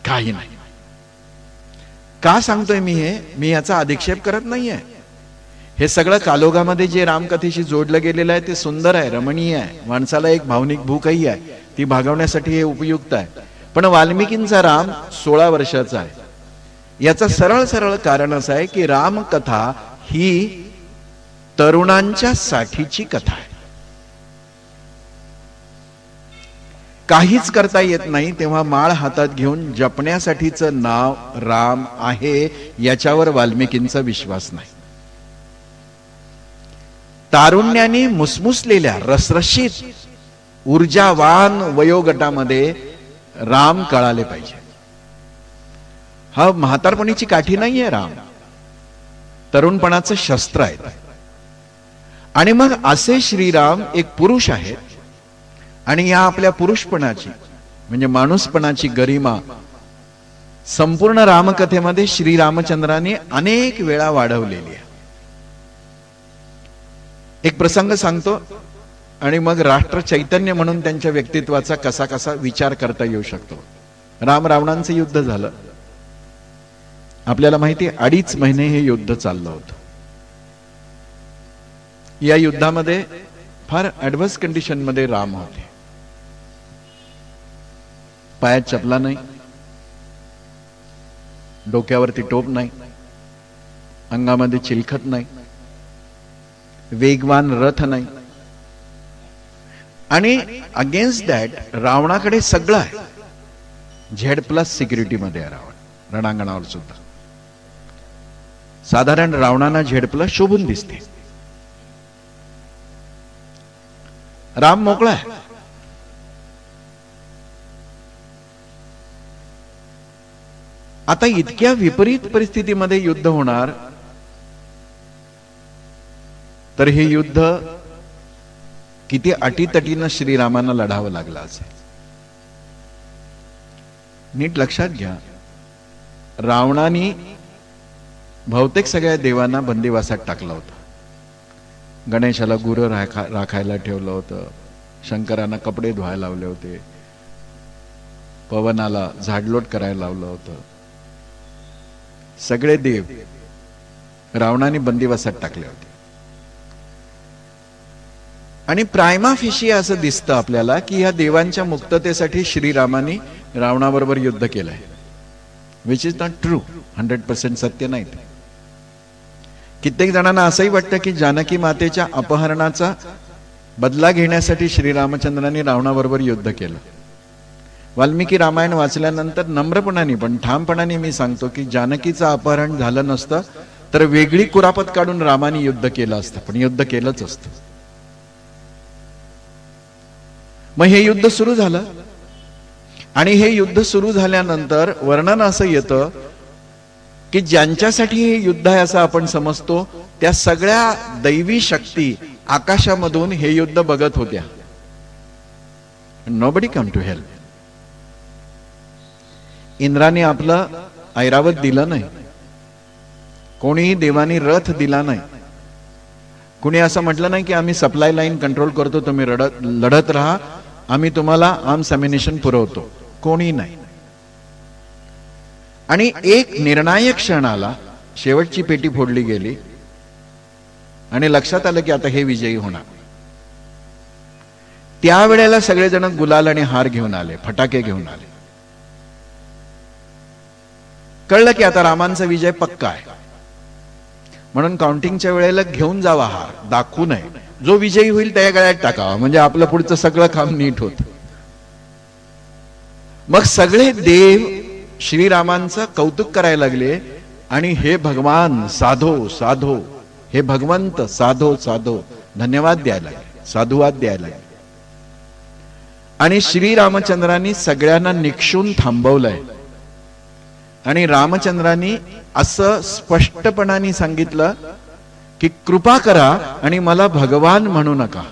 काही नाही. का सांगतोय मी याचा अधिक्षेप करत नाहीये. हे सगळं कालोगामध्ये जे रामकथेशी जोडलं गेलेलं आहे ते सुंदर आहे, रमणीय आहे, माणसाला एक भावनिक भूकही आहे, ती भागवण्यासाठी हे उपयुक्त आहे. पण वाल्मिकींचा राम 16 वर्षाचा आहे. याचं सरळ सरळ कारण असं आहे की रामकथा ही तरुणांच्या साठीची कथा आहे. काहीच करता येत नाही तेव्हा माळ हातात घेऊन जपण्यासाठीचं नाव राम आहे, याच्यावर वाल्मिकींचा विश्वास नाही. तारुण्याने मुसमुसलेल्या रसरशीत ऊर्जावान वयोगटामध्ये राम कळाले पाहिजे. हा म्हातारपणीची काठी नाहीये, राम तरुणपणाचं शस्त्र आहे. आणि मग असे श्रीराम एक पुरुष आहेत आणि या आपल्या पुरुषपणाची म्हणजे माणूसपणाची गरिमा संपूर्ण रामकथेमध्ये श्रीरामचंद्राने अनेक वेळा वाढवलेली आहे. एक प्रसंग सांगतो आणि मग राष्ट्र चैतन्य म्हणून त्यांच्या व्यक्तित्वाचा कसा कसा विचार करता येऊ शकतो. राम रावणांचं युद्ध झालं. आपल्याला माहिती आहे 2.5 महिने हे युद्ध चाललं होतं. या युद्धामध्ये फार ऍडव्हान्स कंडिशन मध्ये राम होते. पायात चपला नाही, डोक्यावरती टोप नाही, अंगामध्ये चिलखत नाही, वेगवान रथ नाही. आणि अगेन्स्ट दॅट रावणाकडे सगळं आहे. Z+ सिक्युरिटी मध्ये आहे रावण रणांगणावर सुद्धा. साधारण रावणांना Z+ शोभून दिसते. राम मोकळा आहे. आता इतक्या विपरीत परिस्थितीमध्ये युद्ध होणार तर हे युद्ध किती अटीतटीनं श्रीरामांना लढावं लागलं असेल. नीट लक्षात घ्या, रावणाने बहुतेक सगळ्या देवांना बंदिवासात टाकलं होतं. गणेशाला गुरं राखायला ठेवलं होतं, शंकरांना कपडे धुवायला लावले होते, पवनाला झाडलोट करायला लावलं होतं. सगळे देव रावणाने बंदिवासात टाकले होते. आणि प्रायमा फेशी असं दिसतं आपल्याला की या देवांच्या मुक्ततेसाठी श्रीरामाने रावणाबरोबर युद्ध केलंय. Which is not true. 100% सत्य नाही. कित्येक जणांना असंही वाटतं की जानकी मातेच्या अपहरणाचा बदला घेण्यासाठी श्रीरामचंद्रांनी रावणाबरोबर युद्ध केलं. वाल्मिकी रामायण वाचल्यानंतर नम्रपणाने पण ठामपणाने मी सांगतो की जानकीचं अपहरण झालं नसतं तर वेगळी कुरापत काढून रामाने युद्ध केलं असतं, पण युद्ध केलंच असतं. मग हे युद्ध सुरू झालं आणि हे युद्ध सुरू झाल्यानंतर वर्णन असं येतं की ज्यांच्यासाठी हे युद्ध आहे असं आपण समजतो त्या सगळ्या दैवी शक्ती आकाशामधून हे युद्ध बघत होत्या. Nobody come to help. इंद्राने आपलं ऐरावत दिलं नाही, कोणीही देवानी रथ दिला नाही, कुणी असं म्हटलं नाही की आम्ही सप्लाय लाईन कंट्रोल करतो, तुम्ही लढत राहा, आम्ही तुम्हाला आर्म्स अम्युनिशन पुरवतो. कोणी नाही. आणि एक निर्णायक क्षण आला, शेवटची पेटी फोडली गेली आणि लक्षात आलं की आता हे विजयी होणार. त्यावेळेला सगळेजण गुलाल आणि हार घेऊन आले, फटाके घेऊन आले. कळलं की आता रामांचा विजय पक्का आहे. म्हणून काउंटिंगच्या वेळेला घेऊन जावा हार, दाखवू नये. जो विजयी होईल त्या गळ्यात टाकावा, म्हणजे आपलं पुढचं सगळं काम नीट होत. मग सगळे देव श्रीरामांचं कौतुक करायला लागले आणि हे भगवान साधो साधो, हे भगवंत साधो साधो, धन्यवाद द्यायला लागले, साधुवाद द्यायला लागले. आणि श्रीरामचंद्रांनी सगळ्यांना निक्षून थांबवलंय. आणि रामचंद्रांनी असं स्पष्टपणाने सांगितलं की कृपा करा आणि मला भगवान म्हणू नका.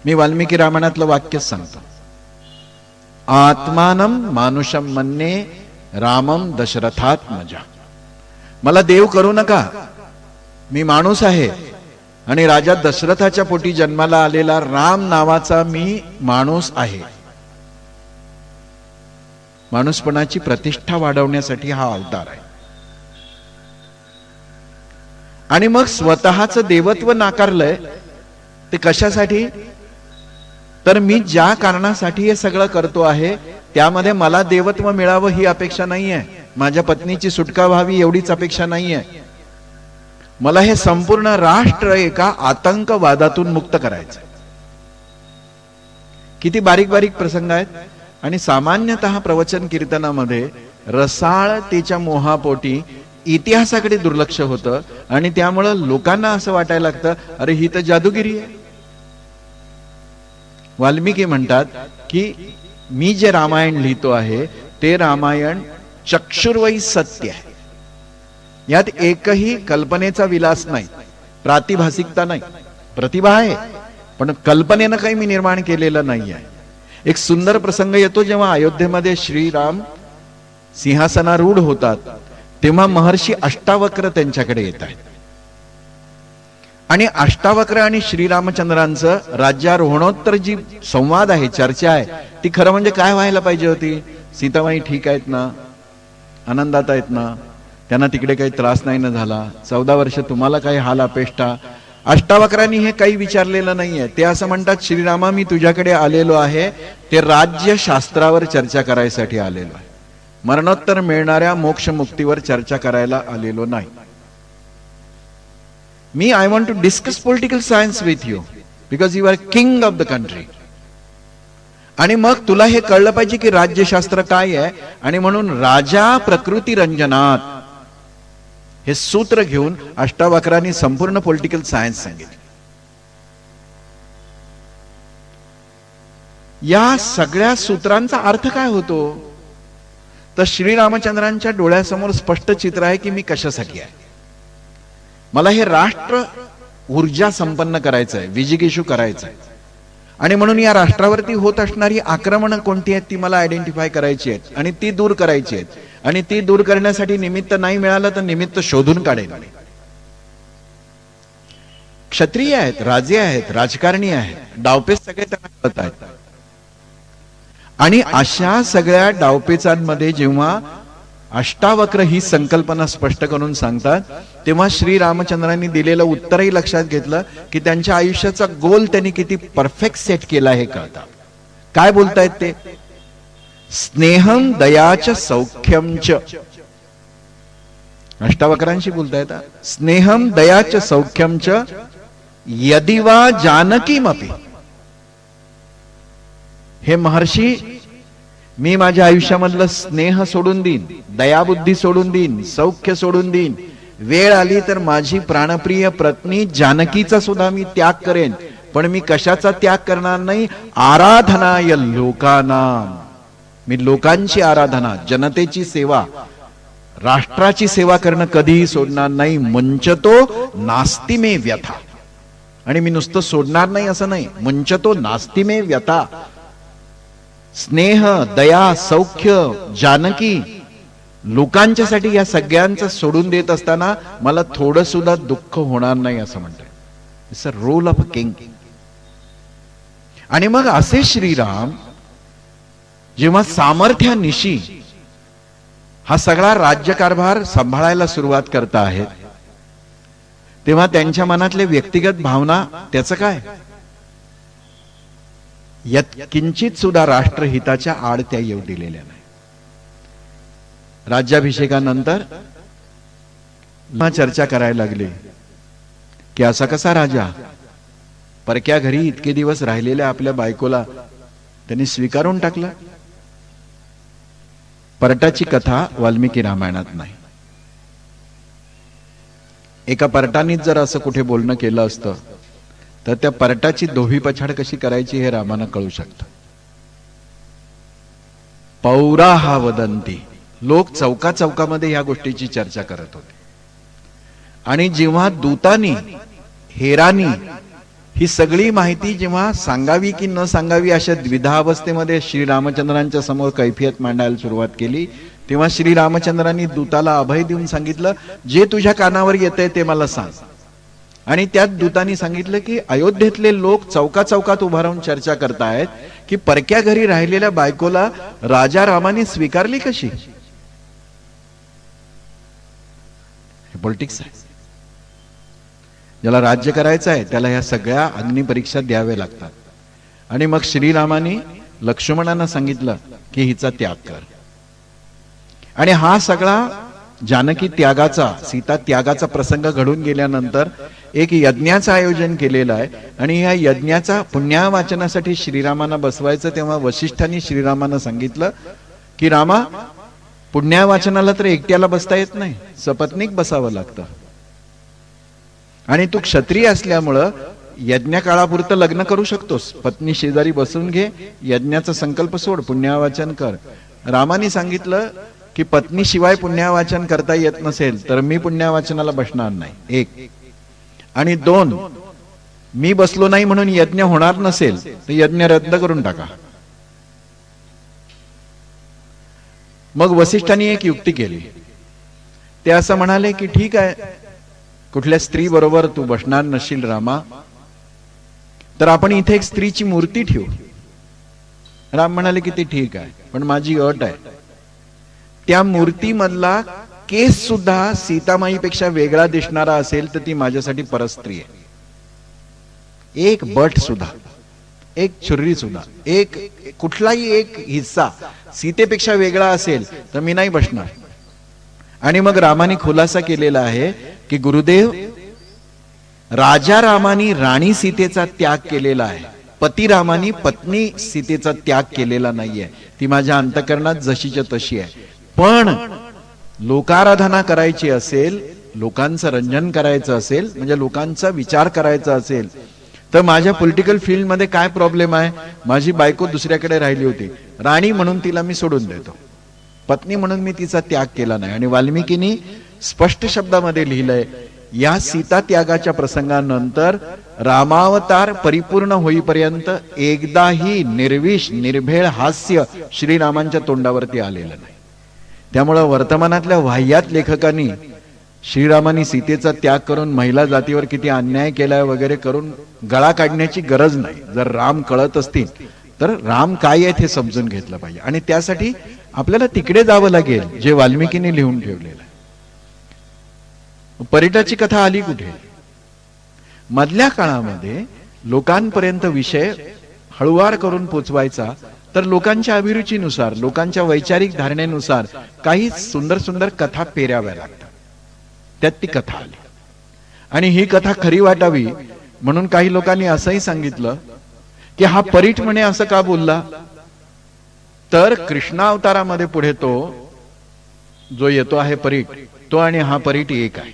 मी वाल्मिकी रामायणातलं वाक्य सांगतो. आत्मानम मानुषम मन्ये रामम दशरथात्मजा. मला देव करू नका, मी माणूस आहे आणि राजा दशरथाच्या पोटी जन्माला आलेला राम नावाचा मी माणूस आहे. माणूसपणाची प्रतिष्ठा वाढवण्यासाठी हा अवतार आहे. आणि मग स्वतःच देवत्व नाकारलंय ते कशासाठी? तर मी ज्या कारणासाठी हे सगळं करतो आहे त्यामध्ये मला देवत्व मिळावं ही अपेक्षा नाहीये, माझ्या पत्नीची सुटका व्हावी एवढीच अपेक्षा नाहीये. मला हे संपूर्ण राष्ट्र एका आतंकवादातून मुक्त करायचं. किती बारीक बारीक प्रसंग आहेत. आणि सामान्यतः प्रवचन कीर्तनामध्ये रसाळतेच्या मोहापोटी इतिहासाकडे दुर्लक्ष होतं आणि त्यामुळं लोकांना असं वाटायला लागतं अरे ही तर जादूगिरी आहे. वाल्मिकी म्हणतात की मी जे रामायण लिहितो आहे ते रामायण चक्षुर्वै सत्य आहे. यात एकही कल्पनेचा विलास नाही, प्रातिभासिकता नाही. प्रतिभा आहे पण कल्पनेनं काही मी निर्माण केलेलं नाही आहे. एक सुंदर प्रसंग येतो जेव्हा अयोध्येमध्ये श्रीराम सिंहासनारूढ होतात तेव्हा महर्षी अष्टावक्र त्यांच्याकडे येत आहेत. आणि अष्टावक्र आणि श्रीरामचंद्रांचं राज्यारोहणोत्तर जी संवाद आहे, चर्चा आहे, ती खरं म्हणजे काय व्हायला पाहिजे होती? सीताबाई ठीक आहेत ना, आनंदात आहेत ना, त्यांना तिकडे काही त्रास नाही ना झाला, 14 वर्ष तुम्हाला काही हाल अपेष्टा? अष्टावक्रांनी हे काही विचारलेलं नाहीये. ते असं म्हणतात श्रीरामा मी तुझ्याकडे आलेलो आहे ते राज्यशास्त्रावर चर्चा करायसाठी आलेलो आहे, मरणोत्तर मिळणाऱ्या मोक्ष मुक्तीवर चर्चा करायला आलेलो नाही. मी I want to discuss political science with you because you are king of the country. आणि मग तुला हे कळलं पाहिजे की राज्यशास्त्र काय आहे. आणि म्हणून राजा प्रकृती रंजनात हे सूत्र घेऊन अष्टावक्रांनी संपूर्ण पॉलिटिकल सायन्स सांगितले. या सगळ्या सूत्रांचा अर्थ काय होतो? तर श्रीरामचंद्रांच्या डोळ्यासमोर स्पष्ट चित्र आहे की मी कशासाठी आहे. मला हे राष्ट्र ऊर्जा संपन्न करायचं आहे, विजिगीषू करायचं आहे. आणि म्हणून या राष्ट्रावरती होत असणारी आक्रमणं कोणती आहेत ती मला आयडेंटिफाय करायची आहेत आणि ती दूर करायची आहेत. आणि ती दूर करण्यासाठी निमित्त नाही मिळालं तर निमित्त शोधून काढेल. क्षत्रिय आहेत, राजे आहेत, राजकारणी आहेत, डावपेच सगळे त्यांना कळत आहेत. आणि अशा सगळ्या डावपेचांमध्ये जेव्हा अष्टावक्र ही संकल्पना स्पष्ट करून सांगतात तेव्हा श्रीरामचंद्रांनी दिलेलं उत्तरही लक्षात घेतलं की त्यांच्या आयुष्याचा गोल त्यांनी किती परफेक्ट सेट केला हे कळतं. काय बोलतायत ते? स्नेहम दयाच सौख्यमच. अष्टावक्रांशी बोलतायत स्नेहम दयाच सौख्यमच यदि वा जानकीमपि. हे महर्षी मी माझ्या आयुष्यामधलं स्नेह सोडून देईन, दयाबुद्धी सोडून देईन, सौख्य सोडून देईन. वेळ आली तर माझी प्राणप्रिय पत्नी जानकीचा सुद्धा मी त्याग करेन. पण मी कशाचा त्याग करणार नाही? आराधनाय लोकानाम. मी लोकांची आराधना, जनतेची सेवा, राष्ट्राची सेवा करणं कधीही सोडणार नाही. मुंचतो नास्ति मे व्यथा. आणि मी नुसतं सोडणार नाही असं नाही, मुंचतो नास्ति मे व्यथा. स्नेह, दया, सौख्य, जानकी, लोकांच्यासाठी या सगळ्यांचं सोडून देत असताना मला थोडं सुद्धा दुःख होणार नाही असं म्हणतात. It's a role of a king. आणि मग असे श्रीराम जेव्हा सामर्थ्यानिशी हा सगळा राज्यकारभार सांभाळायला सुरुवात करता आहेत तेव्हा त्यांच्या मनातले व्यक्तिगत भावना त्याचं काय? यात किंचित सुद्धा राष्ट्रहिताच्या आड त्या येऊ दिलेल्या नाही. राज्याभिषेकानंतर चर्चा करायला लागली की असा कसा राजा परक्या घरी इतके दिवस राहिलेल्या आपल्या बायकोला त्यांनी स्वीकारून टाकलं. परटाची कथा वाल्मिकी रामायणात नाही. एका परटानीच जर असं कुठे बोलणं केलं असतं तर त्या परटाची दोही पछाड कशी करायची हे रामानं कळू शकतं. पौरा हा वदंती. लोक चौका चौकामध्ये ह्या गोष्टीची चर्चा करत होते. आणि जेव्हा दूतांनी, हेरानी ही सगळी माहिती जेव्हा सांगावी की न सांगावी अशा द्विधा अवस्थेमध्ये श्रीरामचंद्रांच्या समोर कैफियत मांडायला सुरुवात केली तेव्हा श्रीरामचंद्रांनी दूताला अभय देऊन सांगितलं जे तुझ्या कानावर येतंय ते मला सांग. आणि त्यात दूतांनी सांगितलं की अयोध्येतले लोक चौका चौकात उभा राहून चर्चा करतायत की परक्या घरी राहिलेल्या बायकोला राजा रामाने स्वीकारली कशी. हे पॉलिटिक्स आहे. ज्याला राज्य करायचं आहे त्याला ह्या सगळ्या अग्निपरीक्षा द्यावे लागतात. आणि मग श्रीरामाने लक्ष्मणांना सांगितलं की हिचा त्याग कर. आणि हा सगळा जानकी त्यागाचा, सीता त्यागाचा प्रसंग घडून गेल्यानंतर एक यज्ञाचं आयोजन केलेलं आहे. आणि या यज्ञाचा पुण्यावाचनासाठी श्रीरामांना बसवायचं, तेव्हा वसिष्ठांनी श्रीरामांना सांगितलं की रामा, पुण्यावाचनाला तर एकट्याला बसता येत नाही, सपत्नीक बसावं लागतं. आणि तू क्षत्रिय असल्यामुळं यज्ञ काळापुरतं लग्न करू शकतोस, पत्नी शेजारी बसून घे, यज्ञाचा संकल्प सोड, पुण्यावाचन कर. रामाने सांगितलं की पत्नीशिवाय पुण्यावाचन करता येत नसेल तर मी पुण्यावाचनाला बसणार नाही, एक. आणि दोन, मी बसलो नाही म्हणून यज्ञ होणार नसेल तर यज्ञ रद्द करून टाका. मग वसिष्ठांनी एक युक्ती केली. ते असं म्हणाले की ठीक आहे, कुठल्या स्त्री बरोबर तू बसणार नशील रामा, तर आपण इथे एक स्त्रीची मूर्ती ठेवू. राम म्हणाले की ते ठीक आहे, पण माझी अट आहे, त्या मूर्तीमधला केस सुद्धा सीतामाईपेक्षा वेगळा दिसणारा असेल तर ती माझ्यासाठी परस्त्री आहे. एक बट सुद्धा, एक छुरी सुद्धा, एक कुठलाही एक हिस्सा सीतेपेक्षा वेगळा असेल तर मी नाही बसणार. आणि मग रामाने खुलासा केलेला आहे की गुरुदेव, राजा रामानी राणी सीतेचा त्याग केलेला आहे, पती रामानी पत्नी सीतेचा त्याग केलेला नाहीये. ती माझ्या अंतःकरणात जशीच्या तशी आहे. पण लोकाराधना करायची असेल, लोकांचं रंजन करायचं असेल, म्हणजे लोकांचा विचार करायचा असेल तर माझ्या पॉलिटिकल फील्ड मध्ये काय प्रॉब्लेम आहे. माझी बायको दुसऱ्याकडे राहिली होती, राणी म्हणून तिला मी सोडून देतो, पत्नी म्हणून मी तिचा त्याग केला नाही. आणि वाल्मिकींनी स्पष्ट शब्दामध्ये लिहिलंय, या सीता त्यागाच्या प्रसंगानंतर रामावतार परिपूर्ण होईपर्यंत एकदाही निर्विष निर्भेळ हास्य श्रीरामांच्या तोंडावरती आलेलं नाही. त्यामुळं वर्तमानातल्या वाह्यात लेखकांनी श्रीरामांनी सीतेचा त्याग करून महिला जातीवर किती अन्याय केलाय वगैरे करून गळा काढण्याची गरज नाही. जर राम कळत असतील तर राम काय आहेत हे समजून घेतलं पाहिजे. आणि त्यासाठी आपल्याला तिकडे जावं लागेल जे वाल्मिकींनी लिहून ठेवलेलं आहे. परिटाची कथा आली कुठे? मधल्या काळामध्ये लोकांपर्यंत विषय हळुवार करून पोचवायचा तर लोकांच्या अभिरुचीनुसार, लोकांच्या वैचारिक धारणेनुसार काही सुंदर सुंदर कथा पेराव्या लागतात. त्यात ती कथा आली. आणि ही कथा खरी वाटावी म्हणून काही लोकांनी असंही सांगितलं की हा परीट म्हणे असं का बोलला, तर कृष्णावतारामध्ये पुढे तो जो येतो आहे परीट, तो आणि हा परीट एक आहे.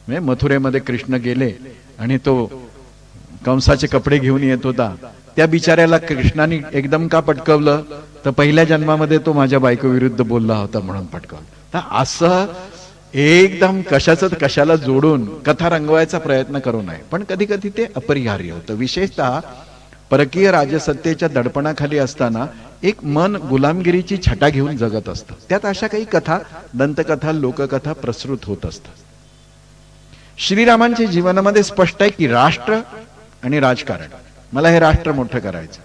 म्हणजे मथुरेमध्ये कृष्ण गेले आणि तो कंसाचे कपडे घेऊन येत होता, त्या बिचाऱ्याला कृष्णाने एकदम का पटकवलं, तर पहिल्या जन्मामध्ये तो माझ्या बायको विरुद्ध बोलला होता म्हणून पटकवलं. तर असं एकदम कशाच कशाला जोडून कथा रंगवायचा प्रयत्न करू नये. पण कधी कधी ते अपरिहार्य होतं. विशेषतः परकीय राजसत्तेच्या दडपणाखाली असताना एक मन गुलामगिरीची छटा घेऊन जगत असतं. त्यात अशा काही कथा, दंतकथा, लोककथा प्रसृत होत असतात. श्रीरामांच्या जीवनामध्ये स्पष्ट आहे की राष्ट्र आणि राजकारण, मला हे राष्ट्र मोठं करायचं.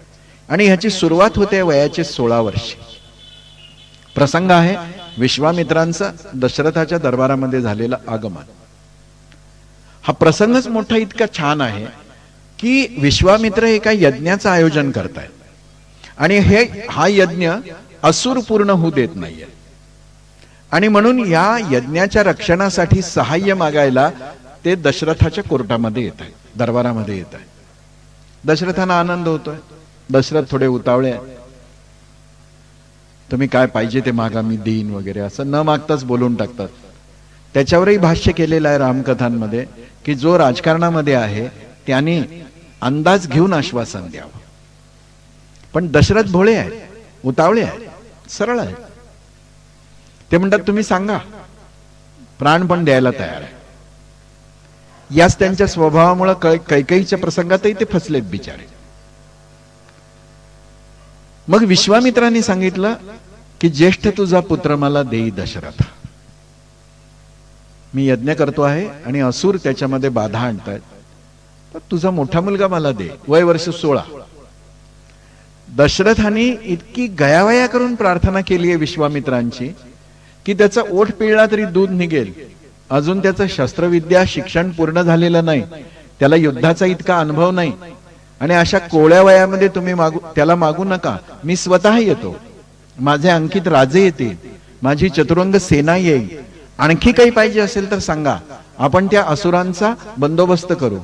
आणि ह्याची सुरुवात होते वयाचे 16 वर्षे. प्रसंग आहे विश्वामित्रांचा दशरथाच्या दरबारामध्ये झालेला आगमन. हा प्रसंगच मोठा इतका छान आहे की विश्वामित्र एका यज्ञाचं आयोजन करतायत आणि हा यज्ञ असुर पूर्ण होऊ देत नाहीये. आणि म्हणून या यज्ञाच्या रक्षणासाठी सहाय्य मागायला ते दशरथाच्या कोर्टामध्ये येत आहेत, दरबारामध्ये येत आहेत. दशरथांना आनंद होतोय. दशरथ थोडे उतावळे आहेत. तुम्ही काय पाहिजे ते मागा, मी देईन वगैरे असं न मागताच बोलून टाकतात. त्याच्यावरही भाष्य केलेलं आहे रामकथांमध्ये की जो राजकारणामध्ये आहे त्याने अंदाज घेऊन आश्वासन द्यावं. पण दशरथ भोळे आहेत, उतावळे आहेत, सरळ आहेत. ते म्हणतात तुम्ही सांगा, प्राण पण द्यायला तयार आहे. याच त्यांच्या स्वभावामुळे कैकेयीच्या प्रसंगातही ते फसलेत बिचारे. मग विश्वामित्रांनी सांगितलं की ज्येष्ठ तुझा पुत्र मला देई दशरथ. मी यज्ञ करतो आहे आणि असुर त्याच्यामध्ये बाधा आणतायत, तर तुझा मोठा मुलगा मला दे, वय वर्ष 16. दशरथाने इतकी गयावया करून प्रार्थना केली आहे विश्वामित्रांची की त्याचा ओठ पिळला तरी दूध निघेल. अजून त्याचं शस्त्रविद्या शिक्षण पूर्ण झालेलं नाही, त्याला युद्धाचा इतका अनुभव नाही, आणि अशा कोळ्या वयामध्ये तुम्ही त्याला मागू नका, मी स्वतः येतो, माझे अंकित राजे येतील, माझी चतुरंग सेना येईल, आणखी काही पाहिजे असेल तर सांगा, आपण त्या असुरांचा बंदोबस्त करू.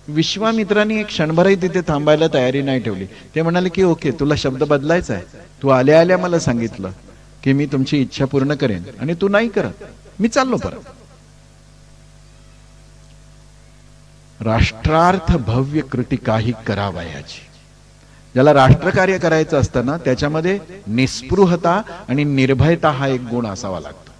विश्वामित्रांनी एक क्षणभरही तिथे थांबायला तयारी नाही ठेवली. ते म्हणाले की ओके, तुला शब्द बदलायचा आहे, तू आल्या आल्या मला सांगितलं की मी तुमची इच्छा पूर्ण करेन आणि तू नाही करत, मी चाललो परत. राष्ट्रार्थ भव्य कृती काही करावयाची. ज्याला राष्ट्रकार्य करायचं असतं ना, त्याच्यामध्ये निस्पृहता आणि निर्भयता हा एक गुण असावा लागतो.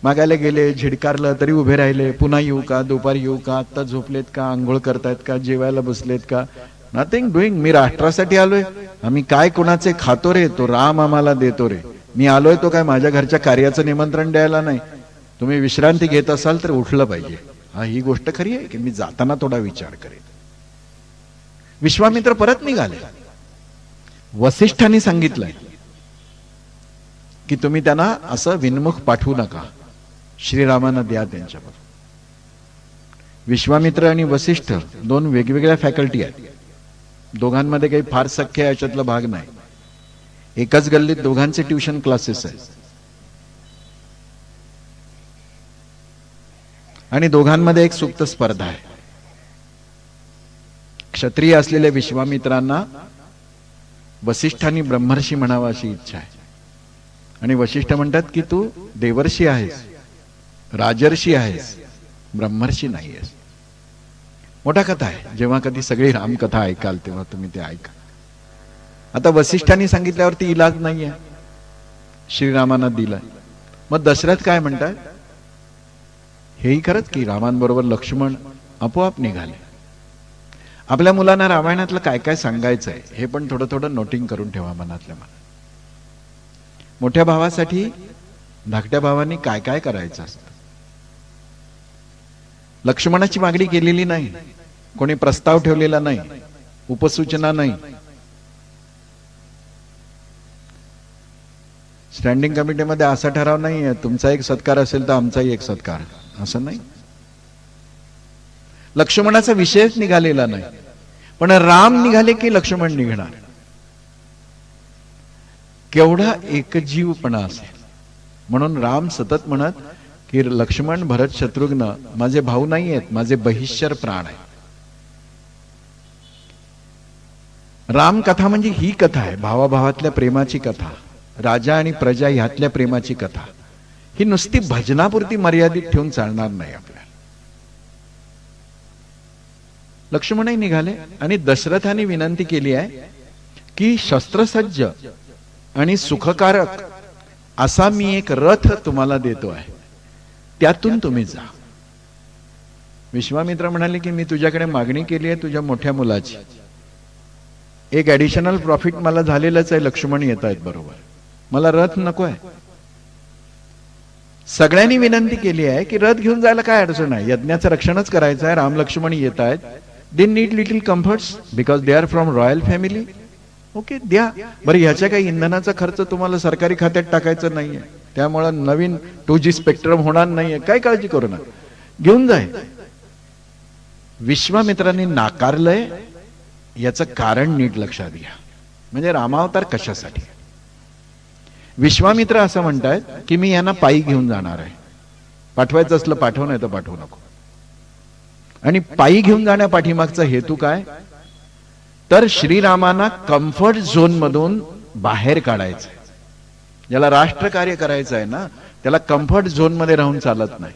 मागायला गेले, झिडकारलं तरी उभे राहिले, पुन्हा येऊ का, दुपारी येऊ का, आत्ता झोपलेत का, आंघोळ करतायत का, जेवायला बसलेत का, नथिंग डुईंग. मी राष्ट्रासाठी आलोय, आम्ही काय कोणाचे खातो रे, तो राम आम्हाला देतो रे. मी आलोय तो काय माझ्या घरच्या कार्याचं निमंत्रण द्यायला नाही. तुम्ही विश्रांती घेत असाल तर उठलं पाहिजे. हा, ही गोष्ट खरी आहे की मी जाताना थोडा विचार करेन. विश्वामित्र परत निघाले. वसिष्ठांनी सांगितलंय की तुम्ही त्यांना असं विनमुख पाठवू नका, श्रीरामांना द्या त्यांच्याबरोबर. विश्वामित्र आणि वसिष्ठ दोन वेगवेगळ्या फॅकल्टी आहेत, दोघांमध्ये काही फार सख्य याच्यातला भाग नाही. एकाच गल्लीत दोघांचे ट्युशन क्लासेस आहेत आणि दोघांमध्ये एक सुप्त स्पर्धा आहे. क्षत्रिय असलेल्या विश्वामित्रांना वसिष्ठांनी ब्रह्मर्षी म्हणावा अशी इच्छा आहे, आणि वसिष्ठ म्हणतात की तू देवर्षी आहेस, राजर्षी आहेस, ब्रह्मर्षी नाही आहेस. मोठा कथा आहे, जेव्हा कधी सगळी रामकथा ऐकाल तेव्हा तुम्ही ते ऐका. आता वसिष्ठांनी सांगितल्यावरती इलाज नाहीये, श्रीरामांना दिलाय. मग दशरथ काय म्हणतात, हेही खरंच की रामांबरोबर लक्ष्मण आपोआप निघाले. आपल्या मुलांना रामायणातलं काय काय सांगायचंय हे पण थोडं थोडं नोटिंग करून ठेवा मनातल्या मनात. मोठ्या भावासाठी धाकट्या भावांनी काय काय करायचं असतं. लक्ष्मणाची मागणी केलेली नाही, कोणी प्रस्ताव ठेवलेला नाही, उपसूचना नाही, स्टँडिंग कमिटीमध्ये असा ठराव नाहीये तुमचा एक सत्कार असेल तर आमचाही एक सत्कार, असं नाही. लक्ष्मणाचा विषयच निघालेला नाही, पण राम निघाले की लक्ष्मण निघणार. केवढा एकजीवपणा असेल. म्हणून राम सतत म्हणत की लक्ष्मण, भरत, शत्रुघ्न माझे भाऊ नाही आहेत, माझे बहिष्यर प्राण आहे. राम कथा म्हणजे ही कथा आहे, भावाभावातल्या प्रेमाची कथा, राजा आणि प्रजा ह्यातल्या प्रेमाची कथा. ही नुसती भजनापुरती मर्यादित ठेवून चालणार नाही आपल्याला. लक्ष्मणही निघाले आणि दशरथाने विनंती केली आहे की शस्त्रसज्ज आणि सुखकारक असा मी एक रथ तुम्हाला देतो आहे, त्यातून तुम्ही जा. विश्वामित्र म्हणाले की मी तुझ्याकडे मागणी केली आहे तुझ्या मोठ्या मुलाची, एक ऍडिशनल प्रॉफिट मला झालेलंच आहे, लक्ष्मण येत आहेत बरोबर, मला रथ नको आहे. सगळ्यांनी विनंती केली आहे की रथ घेऊन जायला काय अडचण आहे, यज्ञाचं रक्षणच करायचं आहे, राम लक्ष्मण येत आहेत, they need little comforts because they are from royal family. Okay, द्या बरं. ह्याच्या काही इंधनाचा खर्च तुम्हाला सरकारी खात्यात टाकायचं नाहीये, त्यामुळे नवीन 2G स्पेक्ट्रम होणार नाहीये, काय काळजी करू नका, घेऊन जाय. विश्वामित्रांनी नाकारलंय, याचं कारण नीट लक्षात घ्या. म्हणजे रामावतार कशासाठी. विश्वामित्र असं म्हणतायत की मी यांना पायी घेऊन जाणार आहे, पाठवायचं असलं पाठव, नाही तर पाठवू नको. आणि पायी घेऊन जाण्या पाठीमागचा हेतू काय, तर श्रीरामांना कम्फर्ट झोन मधून बाहेर काढायचं. ज्याला राष्ट्रकार्य करायचं आहे ना, त्याला कम्फर्ट झोन मध्ये राहून चालत नाही.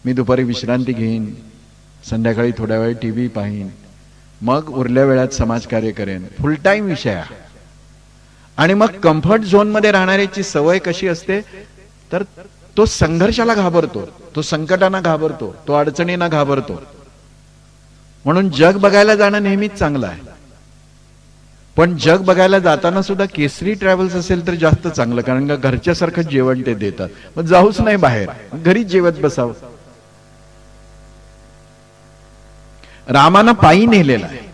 मी दुपारी विश्रांती घेईन, संध्याकाळी थोड्या वेळ टीव्ही पाहीन, मग उरल्या वेळात समाजकार्य करेन, फुल टाइम विषय आहे. आणि मग कम्फर्ट झोन मध्ये राहणाऱ्याची सवय कशी असते, तर तो संघर्षाला घाबरतो, तो संकटांना घाबरतो, तो अडचणींना घाबरतो. म्हणून जग बघायला जाणं नेहमीच चांगलं आहे, पण जग बघायला जाताना सुद्धा केसरी ट्रॅव्हल्स असेल तर जास्त चांगलं, कारण का घरच्यासारखं जेवण ते देतात. मग जाऊच नाही बाहेर, घरीच जेवत बसावं. रामानं पायी नेलेला आहे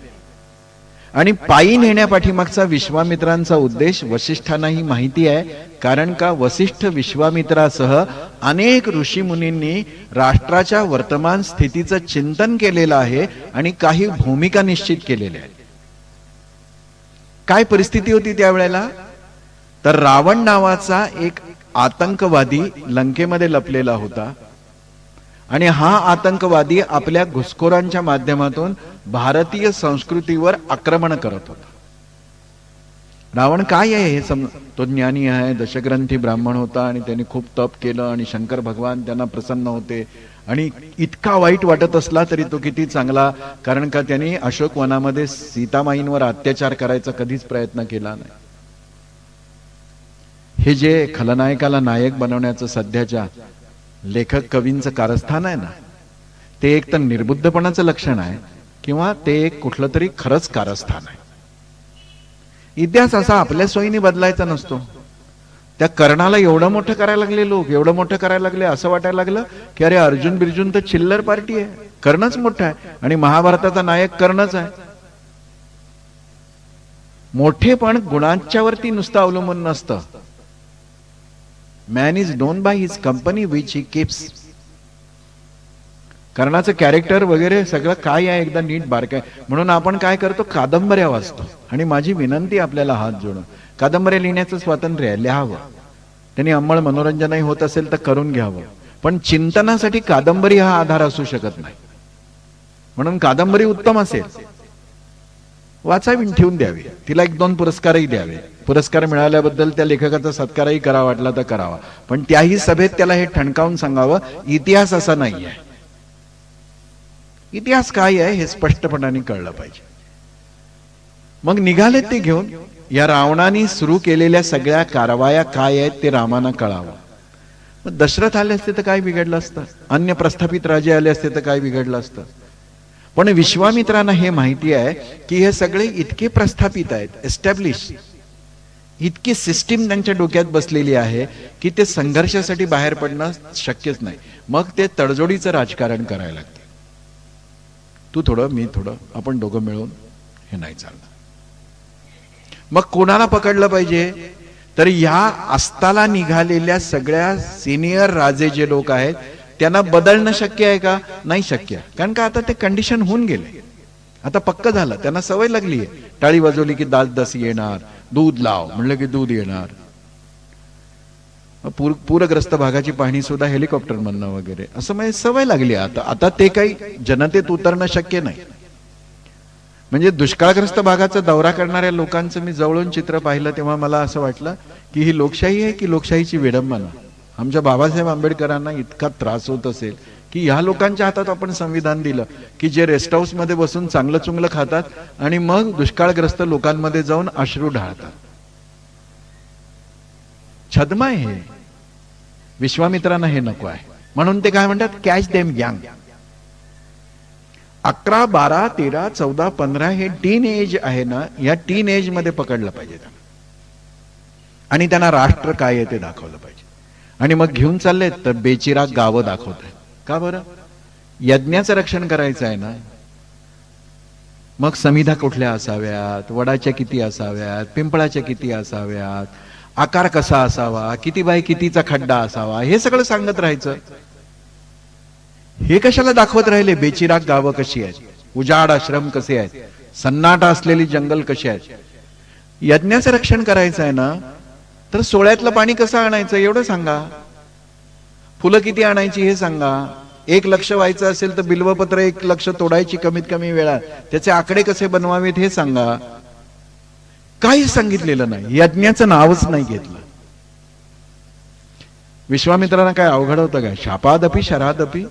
आणि पायी नेण्यापाठीमागचा विश्वामित्रांचा उद्देश वसिष्ठांनाही माहिती आहे, कारण का वसिष्ठ विश्वामित्रासह अनेक ऋषीमुनींनी राष्ट्राच्या वर्तमान स्थितीचं चिंतन केलेलं आहे आणि काही भूमिका निश्चित केलेल्या आहेत. काय परिस्थिती होती त्यावेळेला, तर रावण नावाचा एक आतंकवादी लंकेमध्ये लपलेला होता आणि हा आतंकवादी आपल्या घुसखोरांच्या माध्यमातून भारतीय संस्कृतीवर आक्रमण करत होता. रावण काय आहे हे तो ज्ञानी आहे, दशग्रंथी ब्राह्मण होता आणि त्यांनी खूप तप केलं आणि शंकर भगवान त्यांना प्रसन्न होते आणि इतका वाईट वाटत असला तरी तो किती चांगला, कारण का त्यांनी अशोक वनामध्ये सीतामाईंवर अत्याचार करायचा कधीच प्रयत्न केला नाही. हे जे खलनायकाला नायक बनवण्याचं सध्याच्या लेखक कवींचं कारस्थान आहे ना, ते एक तर निर्बुद्धपणाचं लक्षण आहे किंवा ते एक कुठलं तरी खरंच कारस्थान आहे. इतिहास असा आपल्या सोयीने बदलायचा नसतो. त्या कर्णाला एवढं मोठं करायला लागले लोक, एवढं मोठं करायला लागले, असं वाटायला लागलं की अरे अर्जुन बिर्जुन तर चिल्लर पार्टी आहे, कर्णच मोठा आहे आणि महाभारताचा नायक कर्णच आहे. मोठेपण गुणांच्यावरती नुसतं अवलंबून नसतं. Man is known by his company which he keeps. कर्णाचं कॅरेक्टर वगैरे सगळं काय आहे एकदा नीट बारकाय. म्हणून आपण काय करतो, कादंबऱ्या वाचतो. आणि माझी विनंती आपल्याला हात जोडून, कादंबऱ्या लिहिण्याचं स्वातंत्र्य आहे, लिहावं. त्यांनी अंमळ मनोरंजनही होत असेल तर करून घ्यावं, पण चिंतनासाठी कादंबरी हा आधार असू शकत नाही. म्हणून कादंबरी उत्तम असेल, वाचावी, ठेवून द्यावी, तिला 1-2 पुरस्कारही द्यावे. पुरस्कार मिळाल्याबद्दल त्या लेखकाचा सत्कारही करावा वाटला तर करावा, पण त्याही सभेत त्याला हे ठणकावून सांगावं, इतिहास असा नाही आहे. इतिहास काय आहे हे स्पष्टपणाने कळलं पाहिजे. मग निघाले ते घेऊन. या रावणाने सुरू केलेल्या सगळ्या कारवाया काय आहेत ते रामाना कळावं. मग दशरथ आले असते तर काय बिघडलं असतं, अन्य प्रस्थापित राजे आले असते तर काय बिघडलं असतं. पण विश्वामित्रांना हे माहिती आहे की हे सगळे इतके प्रस्थापित आहेत, एस्टॅब्लिश, इतकी सिस्टीम त्यांच्या डोक्यात बसलेली आहे की ते संघर्षासाठी बाहेर पडणं शक्यच नाही. मग ते तडजोडीचं राजकारण करायला लागते. तू थोडं मी थोडं, आपण दोघं मिळून, हे नाही चालणार. मग कोणाला पकडलं पाहिजे, तर ह्या अस्ताला निघालेल्या सगळ्या सिनियर राजे जे लोक आहेत त्यांना बदलणं शक्य आहे का, नाही शक्य. कारण का आता ते कंडिशन होऊन गेले, आता पक्क झालं, त्यांना सवय लागली आहे. टाळी वाजवली की दास येणार, दूध लाव म्हणलं की दूध येणार. पूरग्रस्त भागाची पाहणी सुद्धा हेलिकॉप्टर म्हणणं वगैरे असं म्हणजे सवय लागली. आता ते काही जनतेत उतरणं शक्य नाही. म्हणजे दुष्काळग्रस्त भागाचा दौरा करणाऱ्या लोकांचं मी जवळून चित्र पाहिलं तेव्हा मला असं वाटलं की ही लोकशाही आहे की लोकशाहीची विडंबना. आमच्या बाबासाहेब आंबेडकरांना इतका त्रास होत असेल की ह्या लोकांच्या हातात आपण संविधान दिलं की जे रेस्ट हाऊस मध्ये बसून चांगलं चुंगलं खातात आणि मग दुष्काळग्रस्त लोकांमध्ये जाऊन अश्रू ढाळतात. छद्म आहे हे. विश्वामित्रांना हे नको आहे, म्हणून ते काय म्हणतात, कॅच देम यंग. 11, 12, 13, 14, 15 हे टीन एज आहे ना, या टीन एज मध्ये पकडलं पाहिजे त्यांना आणि त्यांना राष्ट्र काय आहे ते दाखवलं पाहिजे. आणि मग घेऊन चालले तर बेचिराग गावं दाखवत आहे. का बरं, यज्ञाचं रक्षण करायचं आहे ना. मग समिधा कुठल्या असाव्यात, वडाच्या किती असाव्यात, पिंपळाच्या किती असाव्यात, आकार कसा असावा, किती बाय कितीचा खड्डा असावा, हे सगळं सांगत राहायचं. हे कशाला दाखवत राहिले, बेचिराग गावं कशी आहेत, उजाड आश्रम कसे आहेत, सन्नाटा असलेली जंगल कशी आहेत. यज्ञाचं रक्षण करायचं आहे ना, तर सोळ्यातलं पाणी कसं आणायचं एवढं सांगा. फुलं किती आणायची हे सांगा. 1 लक्ष व्हायचं असेल तर बिल्वपत्र 1 लक्ष तोडायची कमीत कमी वेळा, त्याचे आकडे कसे बनवावेत हे सांगा. काही सांगितलेलं नाही, यज्ञाचं नावच नाही घेतलं. विश्वामित्रांना काय अवघड होतं काय, शापादपी शरादपी,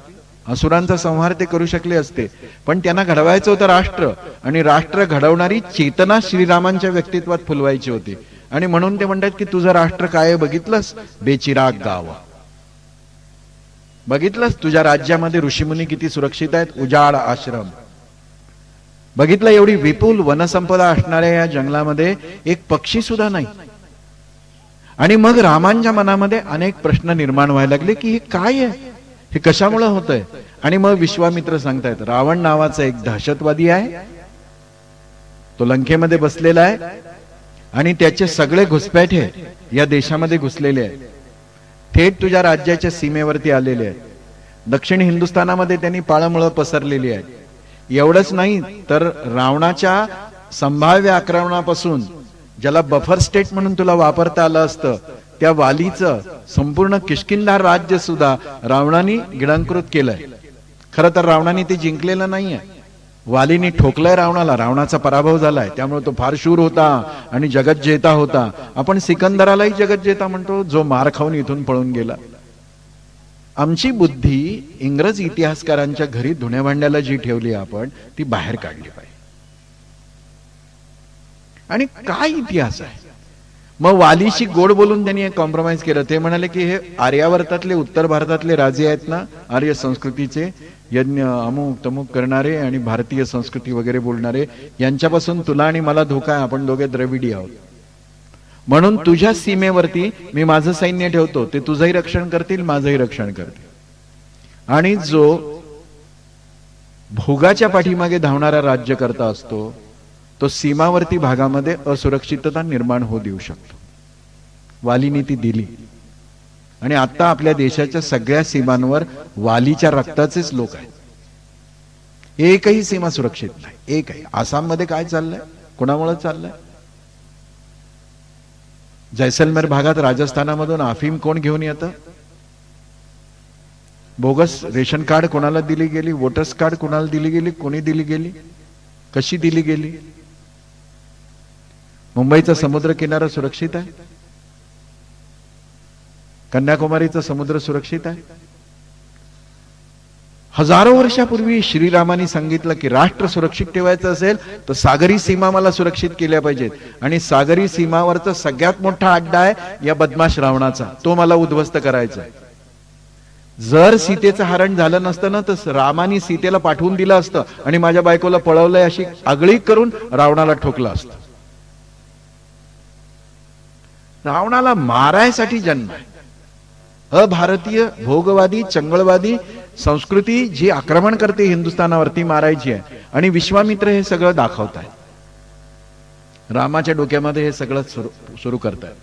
असुरांचा संहार ते करू शकले असते, पण त्यांना घडवायचं होतं राष्ट्र, आणि राष्ट्र घडवणारी चेतना श्रीरामांच्या व्यक्तित्वात फुलवायची होती. आणि म्हणून ते म्हणतात की तुझं राष्ट्र काय बघितलंस, बेचिराग गाव बघितलंस, तुझ्या राज्यामध्ये ऋषीमुनी किती सुरक्षित आहेत, उजाड आश्रम. बघितलं, एवढी विपुल वनसंपदा असणाऱ्या या जंगलामध्ये एक पक्षी सुद्धा नाही. आणि मग रामांच्या मनामध्ये अनेक प्रश्न निर्माण व्हायला लागले की हे काय आहे, हे कशामुळे होतंय. आणि मग विश्वामित्र सांगतायत, रावण नावाचा एक दहशतवादी आहे, तो लंकेमध्ये बसलेला आहे आणि त्याचे सगळे घुसपैठे या देशामध्ये घुसलेले आहेत, थेट तुझ्या राज्याच्या सीमेवरती आलेले आहेत. दक्षिण हिंदुस्थानामध्ये त्यांनी पाळंमुळं पसरलेली आहेत. एवढंच नाही तर रावणाच्या संभाव्य आक्रमणापासून, ज्याला बफर स्टेट म्हणून तुला वापरता आलं असतं, त्या वालीचं संपूर्ण किष्किंधा राज्य सुद्धा रावणाने गिळंकृत केलंय. खरं तर रावणाने ते जिंकलेलं नाहीये, वालीने ठोकलंय रावणाला. रावणाचा पराभव झालाय, त्यामुळे तो फार शूर होता आणि जगज्जेता होता. आपण सिकंदरालाही जगज्जेता म्हणतो, जो मार खाऊन इथून पळून गेला. आमची बुद्धी इंग्रज इतिहासकारांच्या घरी धुण्या भांड्याला जी ठेवली आपण, ती बाहेर काढली पाहिजे. आणि काय इतिहास आहे. मग वालीशी गोड बोलून त्यांनी एक कॉम्प्रोमाइज केलं. ते म्हणाले की हे आर्यावर्तातले, उत्तर भारतातले राजे आहेत ना, आर्य संस्कृतीचे, यज्ञ अमुक तमुक करणारे आणि भारतीय संस्कृती वगैरे बोलणारे, यांच्यापासून तुला आणि मला धोका आहे. आपण दोघे द्रविडी आहोत. म्हणून तुझ्या सीमेवरती मी माझं सैन्य ठेवतो, ते तुझंही रक्षण करतील, माझंही रक्षण करतील. आणि जो भोगाच्या पाठीमागे धावणारा राज्यकर्ता असतो, तो सीमावर्ती भागामध्ये असुरक्षितता निर्माण होऊ देऊ शकतो. वालीने ती दिली. आणि आता आपल्या देशाच्या सगळ्या सीमांवर वालीच्या रक्ताचेच लोक आहेत. एकही सीमा सुरक्षित नाही, एकही. आसाममध्ये काय चाललंय, कोणामुळे चाललंय? जैसलमेर भागात राजस्थानामधून अफीम कोण घेऊन येतं? बोगस रेशन कार्ड कोणाला दिली गेली, वोटर्स कार्ड कोणाला दिली गेली, कोणी दिली गेली, कशी दिली गेली? मुंबईचा समुद्र किनारा सुरक्षित आहे? कन्याकुमारीचा समुद्र सुरक्षित आहे? हजारो वर्षापूर्वी श्रीरामानी सांगितलं की राष्ट्र सुरक्षित ठेवायचं असेल तर सागरी सीमा मला सुरक्षित केल्या पाहिजेत. आणि सागरी सीमावरचा सगळ्यात मोठा अड्डा आहे या बदमाश रावणाचा, तो मला उद्ध्वस्त करायचा आहे. जर सीतेचं हरण झालं नसतं ना, तर रामानी सीतेला पाठवून दिलं असतं आणि माझ्या बायकोला पळवलंय अशी आगळी करून रावणाला ठोकलं असतं. रावणाला मारायसाठी जन्म आहे. अभारतीय भोगवादी चंगळवादी संस्कृती जी आक्रमण करते हिंदुस्थानावरती मारायची आहे. आणि विश्वामित्र हे सगळं दाखवत आहे. रामाच्या डोक्यामध्ये हे सगळं सुरू करतात.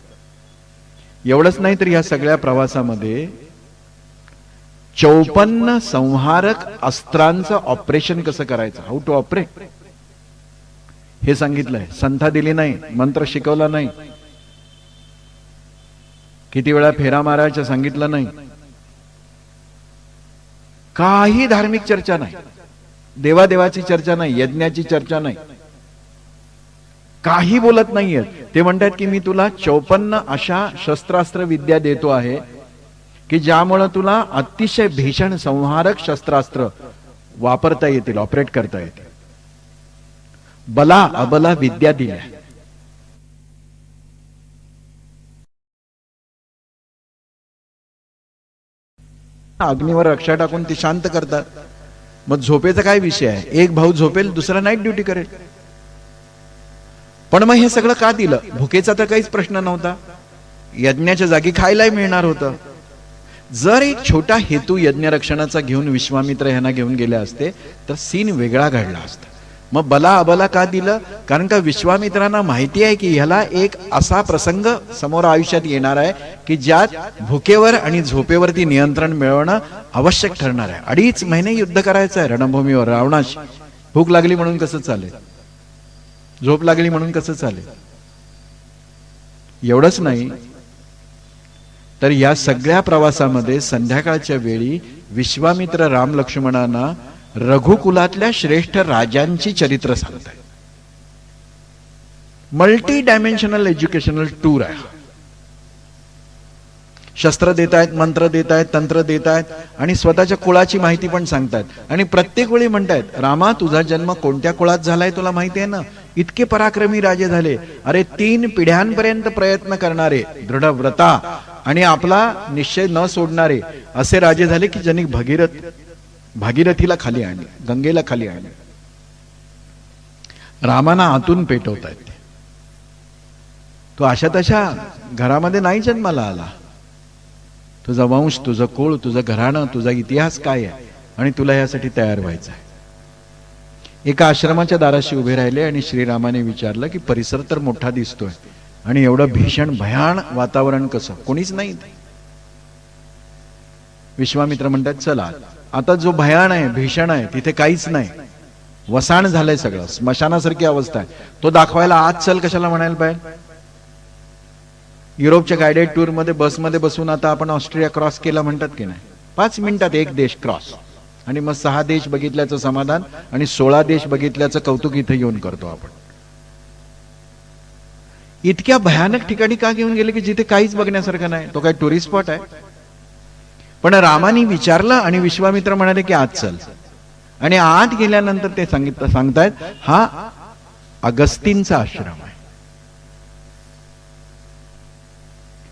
एवढंच नाही तर या सगळ्या प्रवासामध्ये 54 संहारक अस्त्रांचं ऑपरेशन कसं करायचं, हाऊ टू ऑपरेट, हे सांगितलंय. संथा दिली नाही, मंत्र शिकवला नाही, किती वेळा फेरा मारायचं सांगितलं नाही, काही धार्मिक चर्चा नाही, देवादेवाची चर्चा नाही, यज्ञाची चर्चा नाही, काही बोलत नाहीयेत. ते म्हणतात की मी तुला 54 अशा शस्त्रास्त्र विद्या देतो आहे की ज्यामुळे तुला अतिशय भीषण संहारक शस्त्रास्त्र वापरता येतील, ऑपरेट करता येतील. बला अबला विद्या दिल्या. अग्नीवर रक्षा टाकून ती शांत करतात. मग झोपेचा काय विषय आहे? एक भाऊ झोपेल, दुसरा नाईट ड्युटी करेल. पण मग हे सगळं का दिलं? भुकेचा तर काहीच प्रश्न नव्हता, यज्ञाच्या जागी खायलाही मिळणार होतं. जर एक छोटा हेतू यज्ञ रक्षणाचा घेऊन विश्वामित्र यांना घेऊन गेले असते तर सीन वेगळा घडला असता. मग बला अबला का दिलं? कारण का विश्वामित्रांना माहिती आहे की ह्याला एक असा प्रसंग समोर आयुष्यात येणार आहे की ज्यात भुकेवर आणि झोपेवरती नियंत्रण मिळवणं आवश्यक ठरणार आहे. 2.5 महिने युद्ध करायचं आहे रणभूमीवर रावणाशी. भूक लागली म्हणून कसं चालेल, झोप लागली म्हणून कसं चालेल? एवढंच नाही तर या सगळ्या प्रवासामध्ये संध्याकाळच्या वेळी विश्वामित्र राम लक्ष्मणांना रघुकुलातल्या श्रेष्ठ राजांची चरित्र सांगताय. मल्टी डायमेन्शनल एज्युकेशनल टूर आहे. शस्त्र देतायत, मंत्र देतायत, तंत्र देतायत आणि स्वतःच्या कुळाची माहिती पण सांगतायत. आणि प्रत्येक वेळी म्हणतायत, रामा तुझा जन्म कोणत्या कुळात झालाय तुला माहिती आहे ना? इतके पराक्रमी राजे झाले. अरे 3 पिढ्यांपर्यंत प्रयत्न करणारे, दृढव्रता आणि आपला निश्चय न सोडणारे असे राजे झाले की ज्यांनी भागीरथीला खाली आणले, गंगेला खाली आणले. रामाना आतून पेटवतायत. तो अशा तशा घरामध्ये नाही जन्माला आला. तुझा वंश, तुझं कुळ, तुझं घराणं, तुझा इतिहास काय आहे आणि तुला यासाठी तयार व्हायचं आहे. एका आश्रमाच्या दाराशी उभे राहिले आणि श्रीरामाने विचारलं की परिसर तर मोठा दिसतोय आणि एवढं भीषण भयान वातावरण कसं, कोणीच नाही. विश्वामित्र म्हणतात चला आता जो भयान आहे, भीषण आहे, तिथे काहीच नाही, वसाण झालंय सगळं, स्मशानासारखी अवस्था आहे, तो दाखवायला आज चल कशाला म्हणायला पाहिजे. युरोपच्या गायडेड टूर मध्ये बसमध्ये बसून आता आपण ऑस्ट्रिया क्रॉस केला म्हणतात की नाही, 5 मिनिटात एक देश क्रॉस, आणि मग 6 देश बघितल्याचं समाधान आणि 16 देश बघितल्याचं कौतुक इथे येऊन करतो आपण. इतक्या भयानक ठिकाणी का घेऊन गेले की जिथे काहीच बघण्यासारखं नाही, तो काय टुरिस्ट स्पॉट आहे. पण रामानी विचारलं आणि विश्वामित्र म्हणाले की आज चल. आणि आत गेल्यानंतर ते सांगतायत हा अगस्तींचा आश्रम आहे.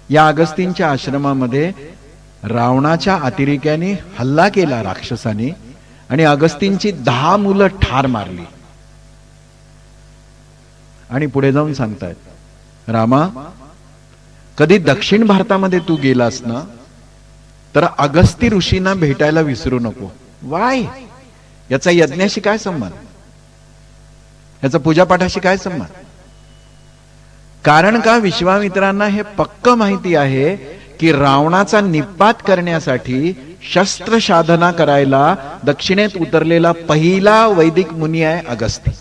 या अगस्तींच्या आश्रमामध्ये रावणाच्या अतिरेक्याने हल्ला केला राक्षसाने आणि अगस्तींची 10 मुलं ठार मारली. आणि पुढे जाऊन सांगतायत रामा, कधी दक्षिण भारतामध्ये तू गेलास ना तर अगस्ती ऋषींना भेटायला विसरू नको. वाय, याचा यज्ञाशी काय संबंध, याचा पूजापाठाशी काय संबंध. कारण का विश्वामित्रांना हे पक्क माहिती आहे की रावणाचा निपात करण्यासाठी शस्त्र साधना करायला दक्षिणेत उतरलेला पहिला वैदिक मुनी आहे अगस्ती.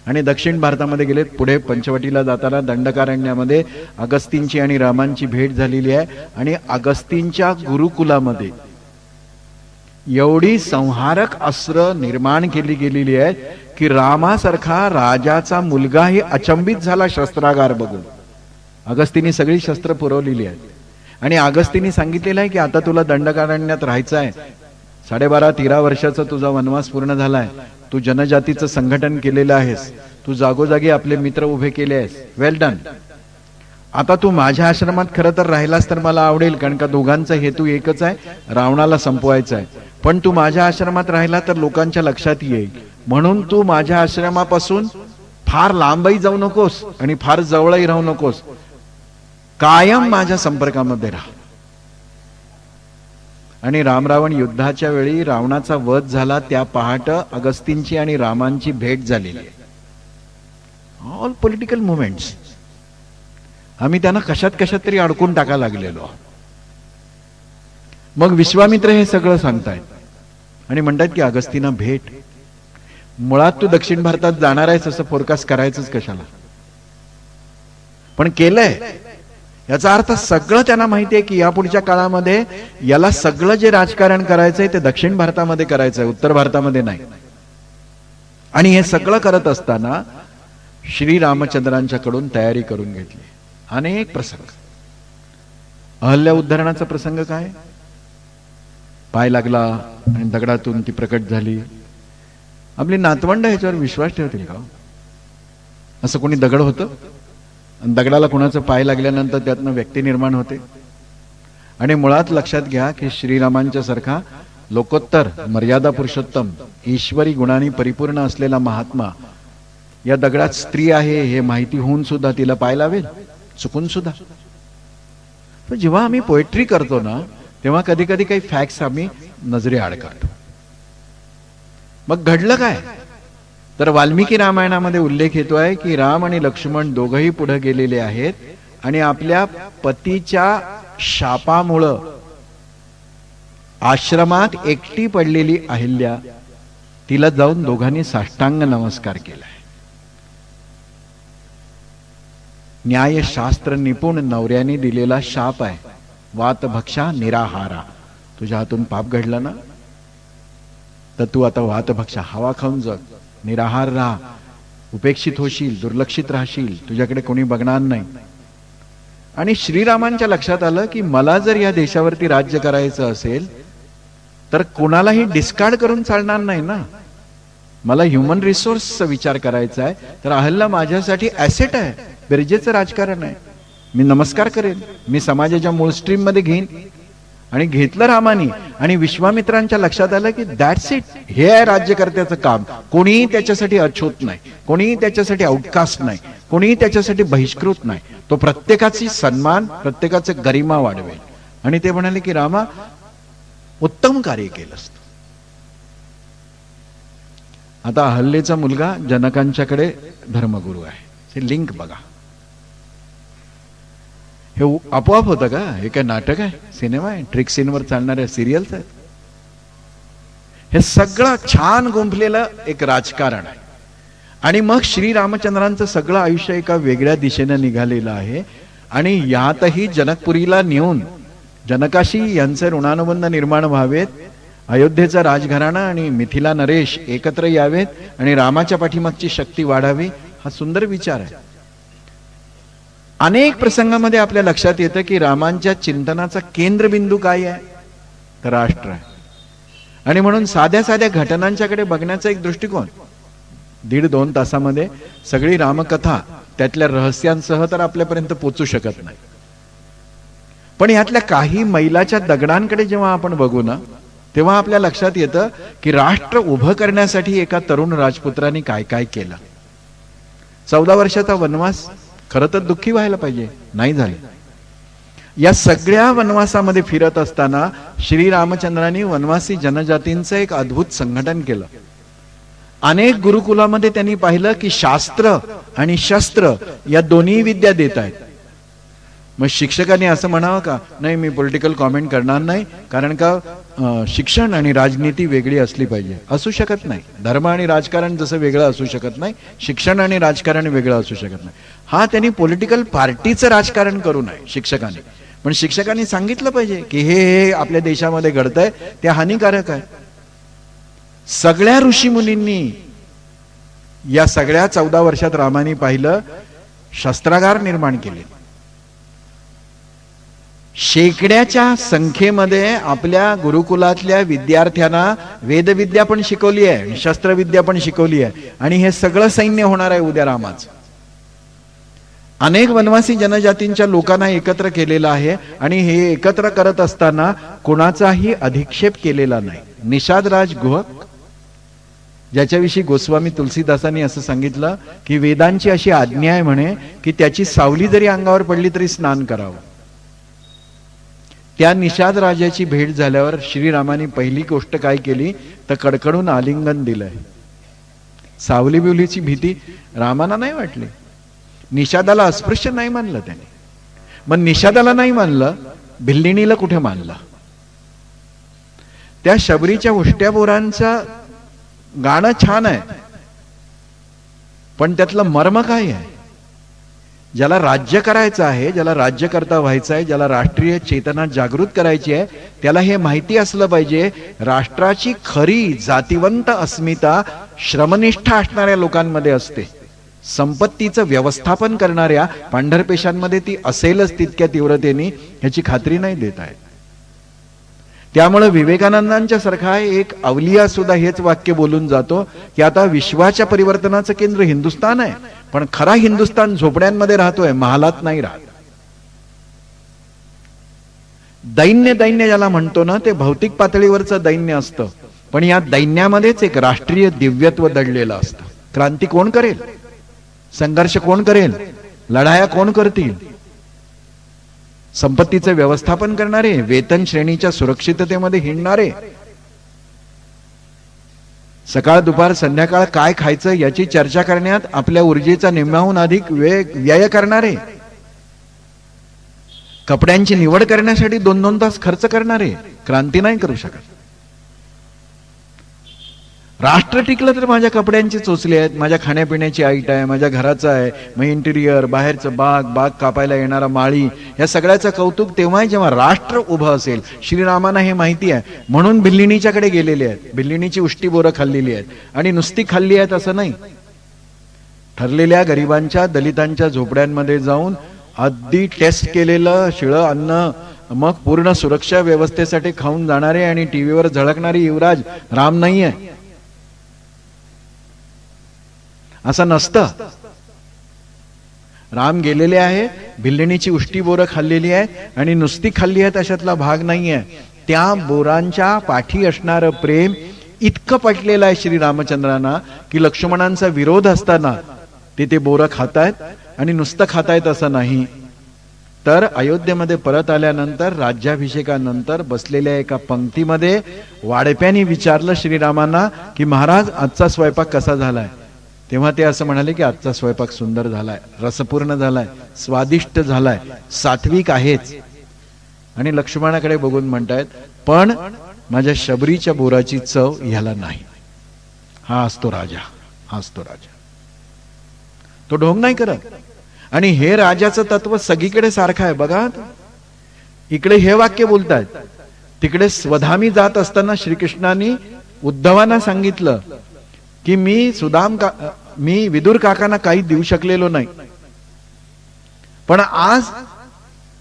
आणि दक्षिण भारतामध्ये गेलेत. पुढे पंचवटीला जाताना दंडकारण्यामध्ये अगस्तींची आणि रामांची भेट झालेली आहे. आणि अगस्तींच्या गुरुकुलामध्ये एवढी संहारक अस्त्र निर्माण केली गेलेली आहे की रामासारखा राजाचा मुलगाही अचंबित झाला शस्त्रागार बघून. अगस्तींनी सगळी शस्त्र पुरवलेली आहेत. आणि अगस्तींनी सांगितलेलं आहे की आता तुला दंडकारण्यात राहायचं आहे. 12.5-13 वर्षाचा तुझा वनवास पूर्ण झालाय. तू जनजातीचं संघटन केलेलं आहेस. तू जागोजागी आपले मित्र उभे केले आहेस. वेल डन. आता तू माझ्या आश्रमात खरं तर राहिलास तर मला आवडेल, कारण का दोघांचा हेतू एकच आहे, रावणाला संपवायचा आहे. पण तू माझ्या आश्रमात राहिला तर लोकांच्या लक्षात येईल, म्हणून तू माझ्या आश्रमापासून फार लांबही जाऊ नकोस आणि फार जवळही राहू नकोस. कायम माझ्या संपर्कामध्ये राहा. आणि रामरावण युद्धाच्या वेळी रावणाचा वध झाला त्या पहाट अगस्तींची आणि रामांची भेट झालेली आहे. ऑल पॉलिटिकल मुवमेंट्स आम्ही त्यांना कशात कशात तरी अडकून टाकायला लागलेलो. मग विश्वामित्र हे सगळं सांगतायत आणि म्हणतात की अगस्तींना भेट. मुळात तू दक्षिण भारतात जाणार आहेस असं फोरकास्ट करायचंच कशाला, पण केलंय. याचा अर्थ सगळं त्यांना माहिती आहे की या पुढच्या काळामध्ये याला सगळं जे राजकारण करायचंय ते दक्षिण भारतामध्ये करायचंय, उत्तर भारतामध्ये नाही. आणि हे सगळं करत असताना श्रीरामचंद्रांच्याकडून तयारी करून घेतली. अनेक प्रसंग. अहल्या उद्धरणाचा प्रसंग काय, पाय लागला आणि दगडातून ती प्रकट झाली. आपली नातवंड ह्याच्यावर विश्वास ठेवतील का? असं कोणी दगड होतं? दगडाला कुणाचं पाय लागल्यानंतर त्यातनं व्यक्ती निर्माण होते. आणि मुळात लक्षात घ्या की श्रीरामांच्या सारखा लोकोत्तर मर्यादा पुरुषोत्तम ईश्वरी गुणांनी परिपूर्ण असलेला महात्मा या दगडात स्त्री आहे हे माहिती होऊन सुद्धा तिला पाय लावेल, चुकून सुद्धा. तर जेव्हा आम्ही पोएट्री करतो ना तेव्हा कधी कधी काही फॅक्ट्स आम्ही नजरे आड करतो. मग घडलं काय तर वाल्मिकी रामायणामध्ये उल्लेख येतोय की राम आणि लक्ष्मण दोघंही पुढे गेलेले आहेत आणि आपल्या पतीच्या शापामुळं आश्रमात एकटी पडलेली अहिल्या तिला जाऊन दोघांनी साष्टांग नमस्कार केलाय. न्यायशास्त्र निपुण नवऱ्याने दिलेला शाप आहे, वातभक्षा निराहारा. तुझ्या हातून पाप घडलं ना तर तू आता वातभक्षा हवा खाऊन जग, निराहार राहा, उपेक्षित होशील, दुर्लक्षित राहशील, तुझ्याकडे कोणी बघणार नाही. आणि श्रीरामांच्या लक्षात आलं की मला जर या देशावरती राज्य करायचं असेल तर कोणालाही डिस्कार्ड करून चालणार नाही ना. मला ह्युमन रिसोर्सचा विचार करायचा आहे. तर अहल्ला माझ्यासाठी ऍसेट आहे, बेरजेचं राजकारण आहे. मी नमस्कार करेन, मी समाजाच्या मूळ स्ट्रीम मध्ये घेईन आणि घेतलं रामानी. आणि विश्वामित्रांच्या लक्षात आलं की दॅट्स इट, हे आहे राज्यकर्त्याचं काम. कोणीही त्याच्यासाठी अछूत नाही, कोणीही त्याच्यासाठी आउटकास्ट नाही, कोणीही त्याच्यासाठी बहिष्कृत नाही. तो प्रत्येकाची सन्मान, प्रत्येकाचे गरिमा वाढवेल. आणि ते म्हणाले की रामा, उत्तम कार्य केलंस. आता अहल्येचा मुलगा जनकांच्याकडे धर्मगुरू आहे. हे लिंक बघा, हे आपोआप होतं का? हे काय नाटक आहे, सिनेमा आहे, ट्रिक सीनवर चालणाऱ्या सिरियल्स आहेत? हे सगळं छान गुंफलेलं एक राजकारण आहे. आणि मग श्रीरामचंद्रांचं सगळं आयुष्य एका वेगळ्या दिशेने निघालेलं आहे. आणि यातही जनकपुरीला नेऊन जनकाशी यांचे ऋणानुबंध निर्माण व्हावेत, अयोध्येचा राजघराणा आणि मिथिला नरेश एकत्र यावेत आणि रामाच्या पाठीमागची शक्ती वाढावी, हा सुंदर विचार आहे. अनेक प्रसंगामध्ये आपल्या लक्षात येतं की रामांच्या चिंतनाचा केंद्रबिंदू काय आहे, तर राष्ट्र आहे. आणि म्हणून साध्या साध्या घटनांच्याकडे बघण्याचा एक दृष्टिकोन, 1.5-2 तासामध्ये सगळी रामकथा त्यातल्या रहस्यांसह तर आपल्यापर्यंत पोचू शकत नाही. पण यातल्या काही मैलाच्या दगडांकडे जेव्हा आपण बघू ना, तेव्हा आपल्या लक्षात येतं की राष्ट्र उभं करण्यासाठी एका तरुण राजपुत्रांनी काय काय केलं. 14 वर्षाचा वनवास, खरं तर दुःखी व्हायला पाहिजे, नाही झाले. या सगळ्या वनवासामध्ये फिरत असताना श्रीरामचंद्रांनी वनवासी जनजातींचं एक अद्भुत संघटन केलं. अनेक गुरुकुलामध्ये त्यांनी पाहिलं की शास्त्र आणि शस्त्र या दोन्ही विद्या देत आहेत. मग शिक्षकांनी असं म्हणावं का, नाही मी पॉलिटिकल कॉमेंट करणार नाही, कारण का शिक्षण आणि राजनीती वेगळी असली पाहिजे? असू शकत नाही. धर्म आणि राजकारण जसं वेगळं असू शकत नाही, शिक्षण आणि राजकारण वेगळं असू शकत नाही. हा, त्यांनी पॉलिटिकल पार्टीचं राजकारण करू नये शिक्षकांनी. पण शिक्षकांनी सांगितलं पाहिजे की हे आपल्या देशामध्ये घडतंय, ते हानिकारक आहे. सगळ्या ऋषी मुनींनी या सगळ्या 14 वर्षात रामानी पाहिलं, शस्त्रागार निर्माण केले. शेकड्याच्या संख्येमध्ये आपल्या गुरुकुलातल्या विद्यार्थ्यांना वेदविद्या पण शिकवली आहे, शस्त्रविद्या पण शिकवली आहे. आणि हे सगळं सैन्य होणार आहे उद्या रामाचं. अनेक वनवासी जनजातींच्या लोकांना एकत्र केलेलं आहे. आणि हे एकत्र करत असताना कोणाचाही अधिक्षेप केलेला नाही. निषादराज गुहक, ज्याच्याविषयी गोस्वामी तुलसीदासांनी असं सांगितलं की वेदांची अशी आज्ञा आहे म्हणे की त्याची सावली जरी अंगावर पडली तरी स्नान करावं. त्या निषाद राजाची भेट झाल्यावर श्रीरामानी पहिली गोष्ट काय केली, तर कडकडून आलिंगन दिलंय. सावली बिवलीची भीती रामाना नाही वाटली. निषादाला अस्पृश्य नाही मानलं त्याने. मग निषादाला नाही मानलं, भिल्लिणीला कुठे मानलं? त्या शबरीच्या उष्ट्या बोरांचं गाणं छान आहे, पण त्यातलं मर्म काय आहे? ज्याला राज्य करायचं आहे, ज्याला राज्यकर्ता व्हायचं आहे, ज्याला राष्ट्रीय चेतना जागृत करायची आहे, त्याला हे माहिती असलं पाहिजे, राष्ट्राची खरी जातिवंत अस्मिता श्रमनिष्ठ असणाऱ्या लोकांमध्ये असते. संपत्तीचं व्यवस्थापन करणाऱ्या पांढरपेशांमध्ये ती असेलच तितक्या तीव्रतेने, ह्याची खात्री नाही देत आहे. त्यामुळे विवेकानंदांच्या सारखा एक अवलिया सुद्धा हेच वाक्य बोलून जातो की आता विश्वाच्या परिवर्तनाचं केंद्र हिंदुस्थान आहे, पण खरा हिंदुस्थान झोपड्यांमध्ये राहतोय, महालात नाही राहत. दैन्य ज्याला म्हणतो ना, ते भौतिक पातळीवरचं दैन्य असतं, पण या दैन्यामध्येच एक राष्ट्रीय दिव्यत्व दडलेलं असतं. क्रांती कोण करेल? संघर्ष कोण करेल? लढाया कोण करतील? संपत्तीचं व्यवस्थापन करणारे, वेतन श्रेणीच्या सुरक्षिततेमध्ये हिंडणारे, सकाळ दुपार संध्याकाळ काय खायचं याची चर्चा करण्यात आपल्या ऊर्जेचा निम्म्याहून अधिक वेळ व्यय करणारे, कपड्यांची निवड करण्यासाठी 2-2 तास खर्च करणारे क्रांती नाही करू शकत. राष्ट्र टिकलं तर माझ्या कपड्यांचे चोचले आहेत, माझ्या खाण्यापिण्याची आईट आहे, माझ्या घराचं आहे, मग इंटिरियर, बाहेरचं बाग कापायला येणारा माळी, या सगळ्याचं कौतुक तेव्हा जेव्हा राष्ट्र उभं असेल. श्रीरामांना हे माहिती आहे, म्हणून भिल्लिणीच्याकडे गेलेले आहेत. भिल्लिणीची उष्टी बोरं खाल्लेली आहेत, आणि नुसती खाल्ली आहेत असं नाही, ठरलेल्या गरिबांच्या दलितांच्या झोपड्यांमध्ये जाऊन अगदी टेस्ट केलेलं शिळं अन्न, मग पूर्ण सुरक्षा व्यवस्थेसाठी खाऊन जाणारे आणि टीव्हीवर झळकणारी युवराज राम नाहीये असं नसतं. राम गेलेले आहे, भिल्लिणीची उष्टी बोरं खाल्लेली आहे आणि नुसती खाल्ली आहे अशातला भाग नाहीये. त्या बोरांच्या पाठी असणारं प्रेम इतकं पटलेलं आहे श्रीरामचंद्रांना की लक्ष्मणांचा विरोध असताना ते बोरं खातायत आणि नुसतं खातायत असं नाही. तर अयोध्येमध्ये परत आल्यानंतर राज्याभिषेकानंतर बसलेल्या एका पंक्तीमध्ये वाढप्याने विचारलं श्रीरामांना की महाराज आजचा स्वयंपाक कसा झालाय. तेव्हा ते असं म्हणाले की आजचा स्वयंपाक सुंदर झालाय, रसपूर्ण झालाय, स्वादिष्ट झालाय, सात्विक आहेच. आणि लक्ष्मणाकडे बघून म्हणतायत पण माझ्या शबरीच्या बोराची चव ह्याला नाही. हा असतो राजा, हा असतो राजा, तो ढोंग नाही करत. आणि हे राजाचं तत्व सगळीकडे सारखं आहे बघा. इकडे हे वाक्य बोलतायत, तिकडे स्वधामी जात असताना श्रीकृष्णाने उद्धवांना सांगितलं की मी विदुर काकांना काही देऊ शकलेलो नाही, पण आज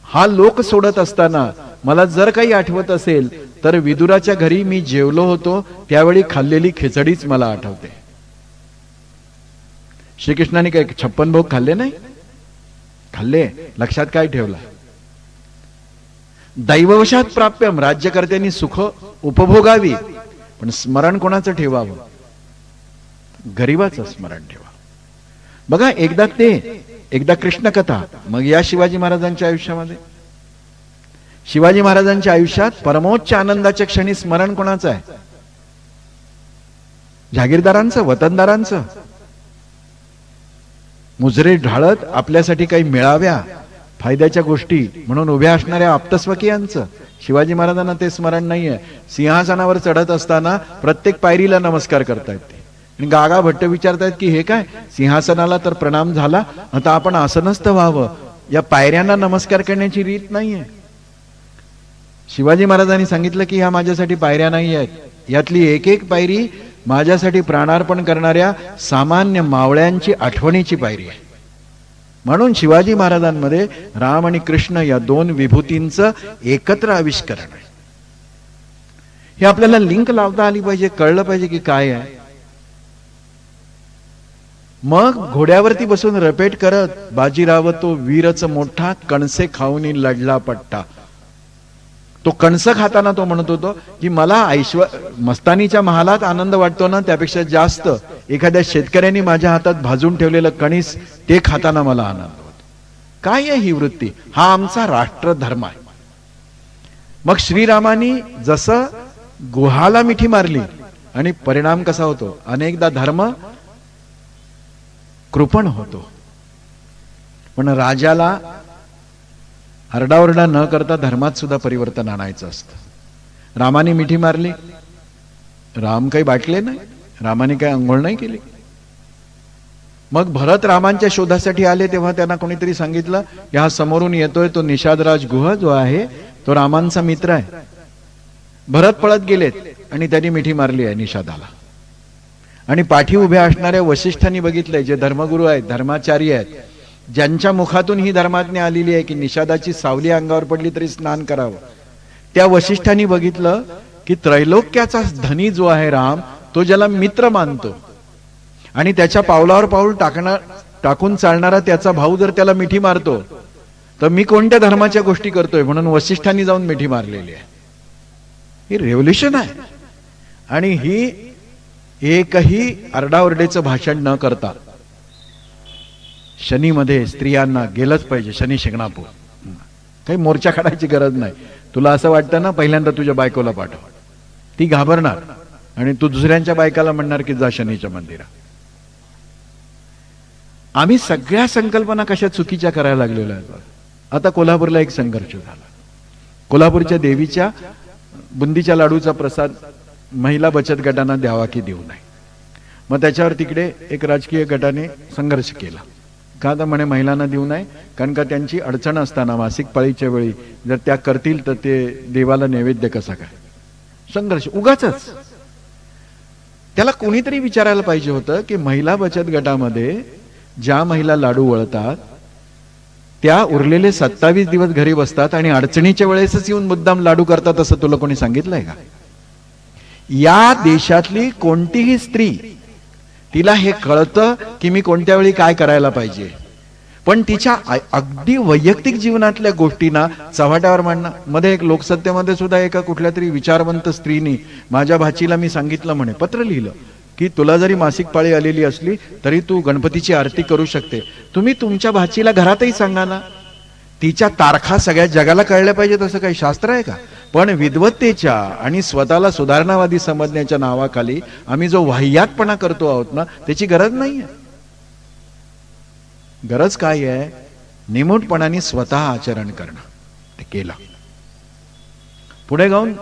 हा लोक सोडत असताना मला जर काही आठवत असेल तर विदुराच्या घरी मी जेवलो होतो त्यावेळी खाल्लेली खिचडीच मला आठवते. श्रीकृष्णाने काही 56 भोग खाल्ले नाही, खाल्ले. लक्षात काय ठेवला, दैववशात प्राप्यम, राज्यकर्त्यांनी सुख उपभोगावी पण स्मरण कोणाचं ठेवावं, गरीबाचं स्मरण ठेवा. बघा एकदा कृष्ण कथा, मग या शिवाजी महाराजांच्या आयुष्यामध्ये, शिवाजी महाराजांच्या आयुष्यात परमोच्च आनंदाच्या क्षणी स्मरण कोणाचं आहे, जहागीरदारांचं, वतनदारांचं. मुजरे ढाळत आपल्यासाठी काही मिळाव्या फायद्याच्या गोष्टी म्हणून उभ्या असणाऱ्या आप्तस्वकीयांचं. शिवाजी महाराजांना ते स्मरण नाहीये. सिंहासनावर चढत असताना प्रत्येक पायरीला नमस्कार करतायत ते. आणि गागा भट्ट विचारतायत की हे काय, सिंहासनाला तर प्रणाम झाला, आता आपण आसनस्थ व्हावं, या पायऱ्यांना नमस्कार करण्याची रीत नाहीये. शिवाजी महाराजांनी सांगितलं की ह्या माझ्यासाठी पायऱ्या नाही आहेत, यातली एक एक पायरी माझ्यासाठी प्राणार्पण करणाऱ्या सामान्य मावळ्यांची आठवणीची पायरी आहे. म्हणून शिवाजी महाराजांमध्ये राम आणि कृष्ण या दोन विभूतींचं एकत्र आविष्करण आहे. हे आपल्याला लिंक लावता आली पाहिजे, कळलं पाहिजे की काय आहे. मग घोड्यावरती बसून रपेट करत बाजीराव तो वीरच मोठा, कणसे खाऊनी लढला पट्टा. तो कणस खाताना तो म्हणत होतो की मला मस्तानीच्या महालात आनंद वाटतो ना, त्यापेक्षा जास्त एखाद्या शेतकऱ्यांनी माझ्या हातात भाजून ठेवलेलं कणीस ते खाताना मला आनंद होतो. काय आहे ही वृत्ती, हा आमचा राष्ट्रधर्म आहे. मग श्रीरामानी जसं गुहाला मिठी मारली आणि परिणाम कसा होतो, अनेकदा धर्म कृपण होतो. पण राजाला आरडाओरडा न करता धर्मात सुद्धा परिवर्तन आणायचं असतं. रामाने मिठी मारली, राम काही बाटले नाही, रामाने काही अंघोळ नाही केली. मग भरत रामांच्या शोधासाठी आले तेव्हा त्यांना कोणीतरी सांगितलं या समोरून येतोय तो निषादराज गुह जो आहे तो रामांचा मित्र आहे. भरत पळत गेलेत आणि त्यांनी मिठी मारली आहे निषादाला. आणि पाठी उभ्या असणाऱ्या वशिष्ठांनी बघितलंय, जे धर्मगुरू आहेत, धर्माचार्य आहेत, ज्यांच्या मुखातून ही धर्माज्ञा आलेली आहे की निषादाची सावली अंगावर पडली तरी स्नान करावं, त्या वशिष्ठांनी बघितलं की त्रैलोक्याचा धनी जो आहे राम, तो ज्याला मित्र मानतो आणि त्याच्या पावलावर पाऊल टाकून चालणारा त्याचा भाऊ जर त्याला मिठी मारतो तर मी कोणत्या धर्माच्या गोष्टी करतोय. म्हणून वशिष्ठांनी जाऊन मिठी मारलेली आहे. ही रेव्होल्युशन आहे. आणि ही एकही आरडाओरडेचं भाषण न करता शनीमध्ये स्त्रियांना गेलंच पाहिजे. शनी शिंगणापूर, काही मोर्चा काढायची गरज नाही. तुला असं वाटतं ना, पहिल्यांदा तुझ्या बायकोला पाठव, ती घाबरणार आणि तू दुसऱ्यांच्या बायकाला म्हणणार की जा शनीच्या मंदिरात. आम्ही सगळ्या संकल्पना कशा चुकीच्या करायला लागलेल्या आहेत. आता कोल्हापूरला एक संघर्ष झाला. कोल्हापूरच्या देवीच्या बुंदीच्या लाडूचा प्रसाद महिला बचत गटांना द्यावा की देऊ नये. मग त्याच्यावर तिकडे एक राजकीय गटाने संघर्ष केला. का तर म्हणे महिलांना देऊ नये, कारण का त्यांची अडचण असताना मासिक पाळीच्या वेळी जर त्या करतील तर ते देवाला नैवेद्य कसा काय. संघर्ष उगाचच. त्याला कोणीतरी विचारायला पाहिजे होतं की महिला बचत गटामध्ये ज्या महिला लाडू वळतात त्या उरलेले 27 दिवस घरी बसतात आणि अडचणीच्या वेळेसच येऊन मुद्दाम लाडू करतात, असं तुला कोणी सांगितलंय का? या देशातली कोणतीही स्त्री, तिला हे कळतं की मी कोणत्या वेळी काय करायला पाहिजे, पण तिच्या अगदी वैयक्तिक जीवनातल्या गोष्टींना चव्हाट्यावर मांडणं. मध्ये एक लोकसत्तेमध्ये सुद्धा एका कुठल्या तरी विचारवंत स्त्रीनी माझ्या भाचीला मी सांगितलं म्हणे, पत्र लिहिलं की तुला जरी मासिक पाळी आलेली असली तरी तू गणपतीची आरती करू शकते. तुम्ही तुमच्या भाचीला घरातही सांगा ना. तिच्या तारखा सगळ्या जगाला कळल्या पाहिजेत असं काही शास्त्र आहे का? पण विद्वत्तेच्या आणि स्वतःला सुधारणावादी समजण्याच्या नावाखाली आम्ही जो वाह्यातपणा करतो आहोत ना, त्याची गरज नाहीये. गरज काय आहे? निमूटपणाने स्वतः आचरण करणं. ते केलं. पुढे जाऊन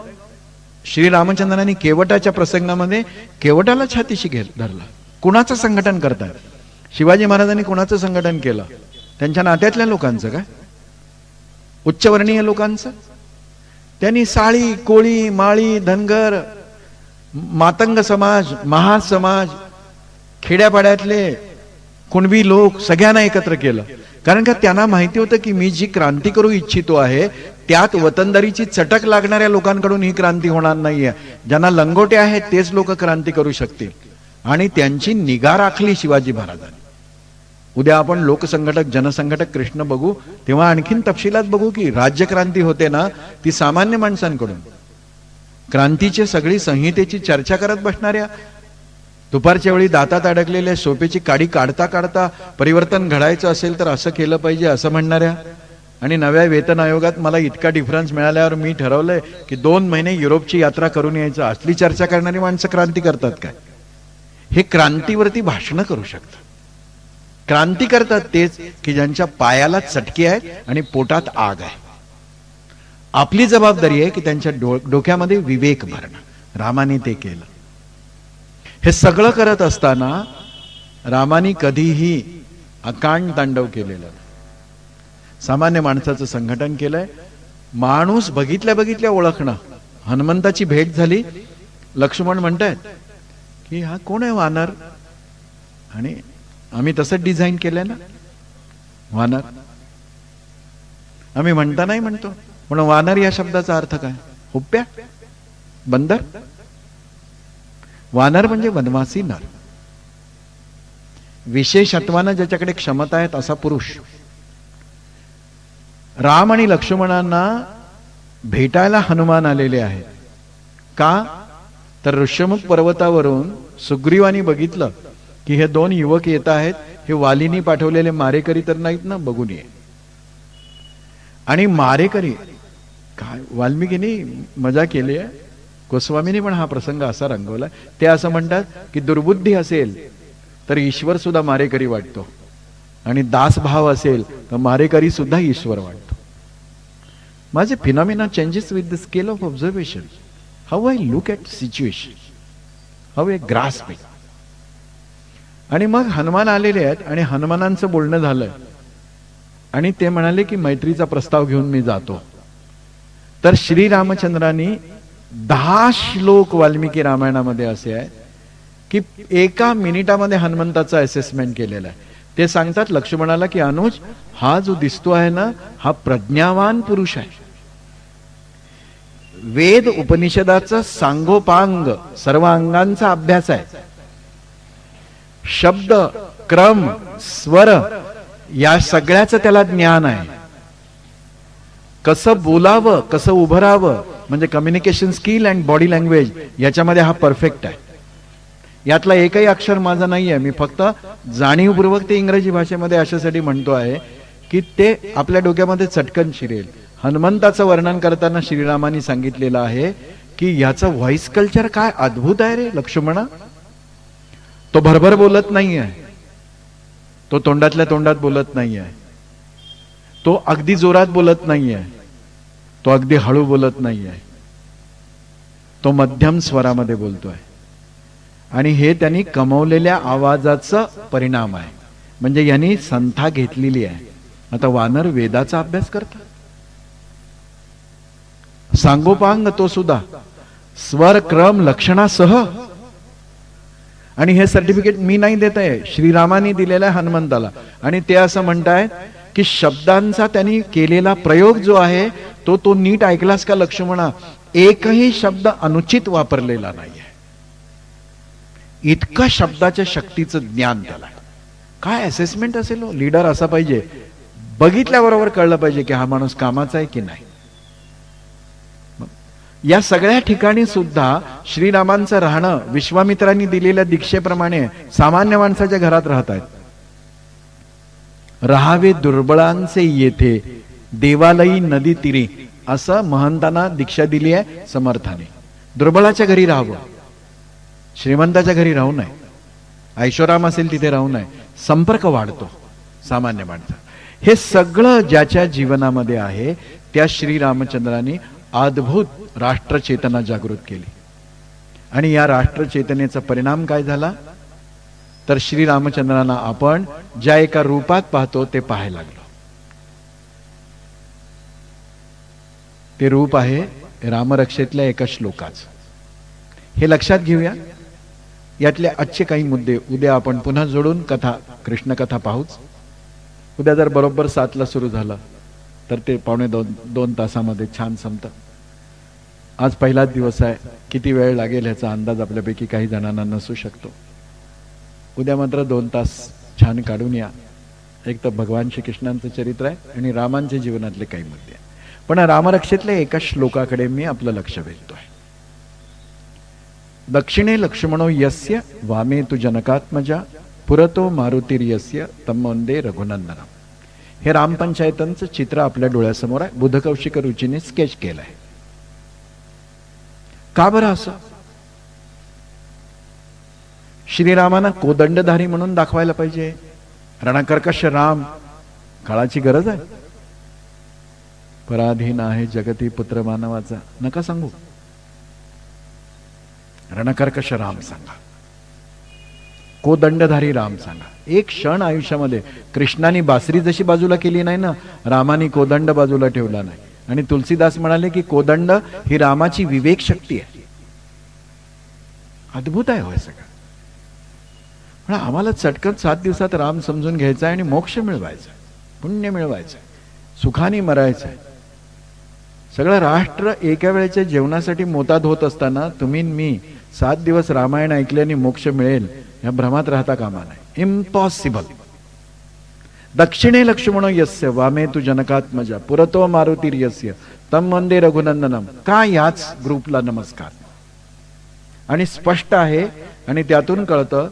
श्रीरामचंद्रांनी केवटाच्या प्रसंगामध्ये केवटाला छातीशी धरला. कुणाचं संघटन करतात? शिवाजी महाराजांनी कुणाचं संघटन केलं? त्यांच्या नात्यातल्या लोकांचं काय? उच्चवर्णीय लोकांचं? त्यांनी साळी, कोळी, माळी, धनगर, मातंग समाज, महार समाज, खेड्यापाड्यातले कुणबी लोक सगळ्यांना एकत्र केलं. कारण का त्यांना माहिती होतं की मी जी क्रांती करू इच्छितो आहे त्यात वतनदारीची चटक लागणाऱ्या लोकांकडून ही क्रांती होणार नाहीये. ज्यांना लंगोटे आहेत तेच लोक क्रांती करू शकतील. आणि त्यांची निगा राखली शिवाजी महाराजांनी. उद्या आपण लोकसंघटक, जनसंघटक कृष्ण बघू तेव्हा आणखीन तपशिलात बघू की राज्यक्रांती होते ना ती सामान्य माणसांकडून. क्रांतीची सगळी संहितेची चर्चा करत बसणाऱ्या, दुपारच्या वेळी दातात अडकलेल्या सोपेची काडी काढता काढता परिवर्तन घडायचं असेल तर असं केलं पाहिजे असं म्हणणाऱ्या, आणि नव्या वेतन आयोगात मला इतका डिफरन्स मिळाल्यावर मी ठरवलंय की 2 महिने युरोपची यात्रा करून यायचं, असली चर्चा करणारी माणसं क्रांती करतात काय? हे क्रांतीवरती भाषणं करू शकतात. क्रांती करतात तेच की ज्यांच्या पायाला चटके आहेत आणि पोटात आग आहे. आपली जबाबदारी आहे की त्यांच्या डोक्यामध्ये विवेक भरणं. रामाने ते केलं. हे सगळं करत असताना रामाने कधीही अकांड तांडव केलेलं. सामान्य माणसाचं संघटन केलंय. माणूस बघितल्या बघितल्या ओळखणं. हनुमंताची भेट झाली. लक्ष्मण म्हणतायत की हा कोण आहे? वानर. आणि आम्ही तसंच डिझाईन केलंय ना वानर. आम्ही म्हणता नाही म्हणतो, पण वानर या शब्दाचा अर्थ काय? हुप्प्या, बंदर. वानर म्हणजे वनवासी नर, विशेषत्वानं ज्याच्याकडे क्षमता आहेत असा पुरुष. राम आणि लक्ष्मणांना भेटायला हनुमान आलेले आहेत. का? तर ऋष्यमुख पर्वतावरून सुग्रीवानी बघितलं की हे 2 युवक येत आहेत, हे वालीनी पाठवलेले मारेकरी तर नाहीत ना, बघून ये. आणि मारेकरी काय वाल्मिकीनी मजा केली आहे. गोस्वामीने पण हा प्रसंग असा रंगवला. ते असं म्हणतात की दुर्बुद्धी असेल तर ईश्वर सुद्धा मारेकरी वाटतो, आणि दासभाव असेल तर मारेकरी सुद्धा ईश्वर वाटतो. माझे phenomena changes with the scale of observation, how I look at situation, how I grasp it. आणि मग हनुमान आलेले आहेत आणि हनुमानांचं बोलणं झालं आणि ते म्हणाले की मैत्रीचा प्रस्ताव घेऊन मी जातो. तर श्रीरामचंद्रांनी 10 श्लोक वाल्मिकी रामायणामध्ये असे आहेत की एका मिनिटामध्ये हनुमंताचं असेसमेंट केलेलं आहे. ते सांगतात लक्ष्मणाला की अनुज, हा जो दिसतो आहे ना हा प्रज्ञावान पुरुष आहे. वेद उपनिषदाचं सांगोपांग सर्व अंगांचा अभ्यास आहे. शब्द, क्रम, स्वर या सगळ्याचं त्याला ज्ञान आहे. कसं बोलावं, कसं उभं राहावं, म्हणजे communication skill and body language याच्यामध्ये हा परफेक्ट आहे. यातला एकही अक्षर माझा नाही आहे. मी फक्त जाणीवपूर्वक ते इंग्रजी भाषेमध्ये अशासाठी म्हणतो आहे की ते आपल्या डोक्यामध्ये चटकन शिरेल. हनुमंताचं वर्णन करताना श्रीरामानी सांगितलेलं आहे की याचं व्हॉइस कल्चर काय अद्भुत आहे रे लक्ष्मणा. तो भरभर बोलत नाहीये, तो तोंडातल्या तोंडात बोलत नाहीये, तो अगदी जोरात बोलत नाहीये, तो अगदी हळू बोलत नाहीये, तो मध्यम स्वरामध्ये बोलतोय. आणि हे त्यांनी कमवलेल्या आवाजाचा परिणाम आहे. म्हणजे यांनी संथा घेतलेली आहे. आता वानर वेदाचा अभ्यास करतात. सांगोपांग तो सुद्धा स्वर, क्रम, लक्षणासह. आणि हे सर्टिफिकेट मी नाही देत आहे, श्रीरामानी दिलेलं आहे हनुमंताला. आणि ते असं म्हणतायत की शब्दांचा त्यांनी केलेला प्रयोग जो आहे तो नीट ऐकलास का लक्ष्मणा? एकही शब्द अनुचित वापरलेला नाहीये. इतकं शब्दाच्या शक्तीचं ज्ञान त्याला. काय असेसमेंट असेल हो? लीडर असा पाहिजे, बघितल्याबरोबर कळलं पाहिजे की हा माणूस कामाचा आहे की नाही. या सगळ्या ठिकाणी सुद्धा श्रीरामांचं राहणं विश्वामित्रांनी दिलेल्या दीक्षेप्रमाणे सामान्य माणसाच्या घरात राहत आहेत. राहावे दुर्बळांचे येथे देवालयी नदी तीरी, असं महंतांना दीक्षा दिली आहे समर्थाने. दुर्बळाच्या घरी राहावं, श्रीमंताच्या घरी राहू नये. ऐशोराम असेल तिथे राहू नये. संपर्क वाढतो सामान्य माणसा. हे सगळं ज्याच्या जीवनामध्ये आहे त्या श्रीरामचंद्रांनी अद्भुत राष्ट्रचेतना जागृत केली. आणि या राष्ट्रचेतनेचा परिणाम काय झाला तर श्रीरामचंद्रांना आपण ज्या एका रूपात पाहतो ते पाहायला लागलो. ते रूप आहे रामरक्षेतल्या एका श्लोकाचं. हे लक्षात घेऊया. यातले आजचे काही मुद्दे उद्या आपण पुन्हा जोडून कथा, कृष्ण कथा पाहूच. उद्या जर बरोबर 7ला सुरू झालं तर ते 2.25 तासामध्ये छान संपतं. आज पहिलाच दिवस आहे, किती वेळ लागेल ह्याचा अंदाज आपल्यापैकी काही जणांना नसू शकतो. उद्या मात्र 2 तास छान काढून या. एक तर भगवान श्रीकृष्णांचं चरित्र आहे आणि रामांच्या जीवनातले काही मुद्दे आहे. पण रामरक्षेतल्या एका श्लोकाकडे मी आपलं लक्ष वेधतोय. दक्षिणे लक्ष्मणो यस्य वामे तु जनकात्मजा पुरतो मारुतिर्यस्य तम वंदे रघुनंदनम. हे रामपंचायतांचं चित्र आपल्या डोळ्यासमोर आहे. बुधकौशिक रुचीने स्केच केलंय. का बरं असं? श्रीरामांना कोदंडधारी म्हणून दाखवायला पाहिजे. रणकर्कश राम, काळाची गरज आहे. पराधीन आहे जगती पुत्र मानवाचा, नका सांगू. रणकर्कश राम सांगा, कोदंडधारी राम सांगा. एक क्षण आयुष्यामध्ये कृष्णाने बासरी जशी बाजूला केली नाही ना, रामाने कोदंड बाजूला ठेवला नाही. आणि तुलसीदास म्हणाले की कोदंड ही रामाची विवेक शक्ती आहे. अद्भुत आहे होय सगळं. पण आम्हाला चटकन 7 दिवसात राम समजून घ्यायचा आणि मोक्ष मिळवायचा, पुण्य मिळवायचं, सुखाने मरायचं. सगळं राष्ट्र एका वेळेच्या जेवणासाठी मोताद होत असताना तुम्ही मी 7 दिवस रामायण ऐकल्याने मोक्ष मिळेल या भ्रमात राहता कामा नाही. इम्पॉसिबल. दक्षिणे लक्ष्मणो यस्य वामे तु जनकात्मजा पुरतो मारुतिर्यस्य तम वंदे रघुनंदनम. का याच ग्रुपला नमस्कार? आणि स्पष्ट आहे आणि त्यातून कळतं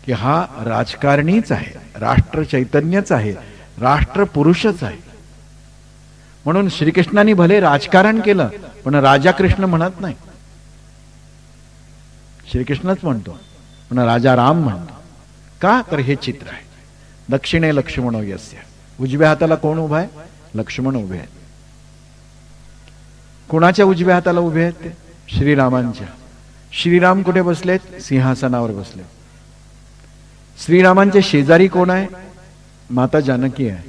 की हा राजकारणीच आहे, राष्ट्र चैतन्यच आहे, राष्ट्र पुरुषच आहे. म्हणून श्रीकृष्णाने भले राजकारण केलं पण राजा कृष्ण म्हणत नाही. श्रीकृष्णच म्हणतो पण राजा राम म्हणतो. का तर हे चित्र आहे. दक्षिणे लक्ष्मणो यस्य. उजव्या हाताला कोण उभा आहे? लक्ष्मण उभे आहेत. कोणाच्या उजव्या हाताला उभे आहेत ते? श्रीरामांच्या. श्रीराम कुठे बसलेत? सिंहासनावर बसले. श्रीरामांचे शेजारी कोण आहे? माता जानकी आहे.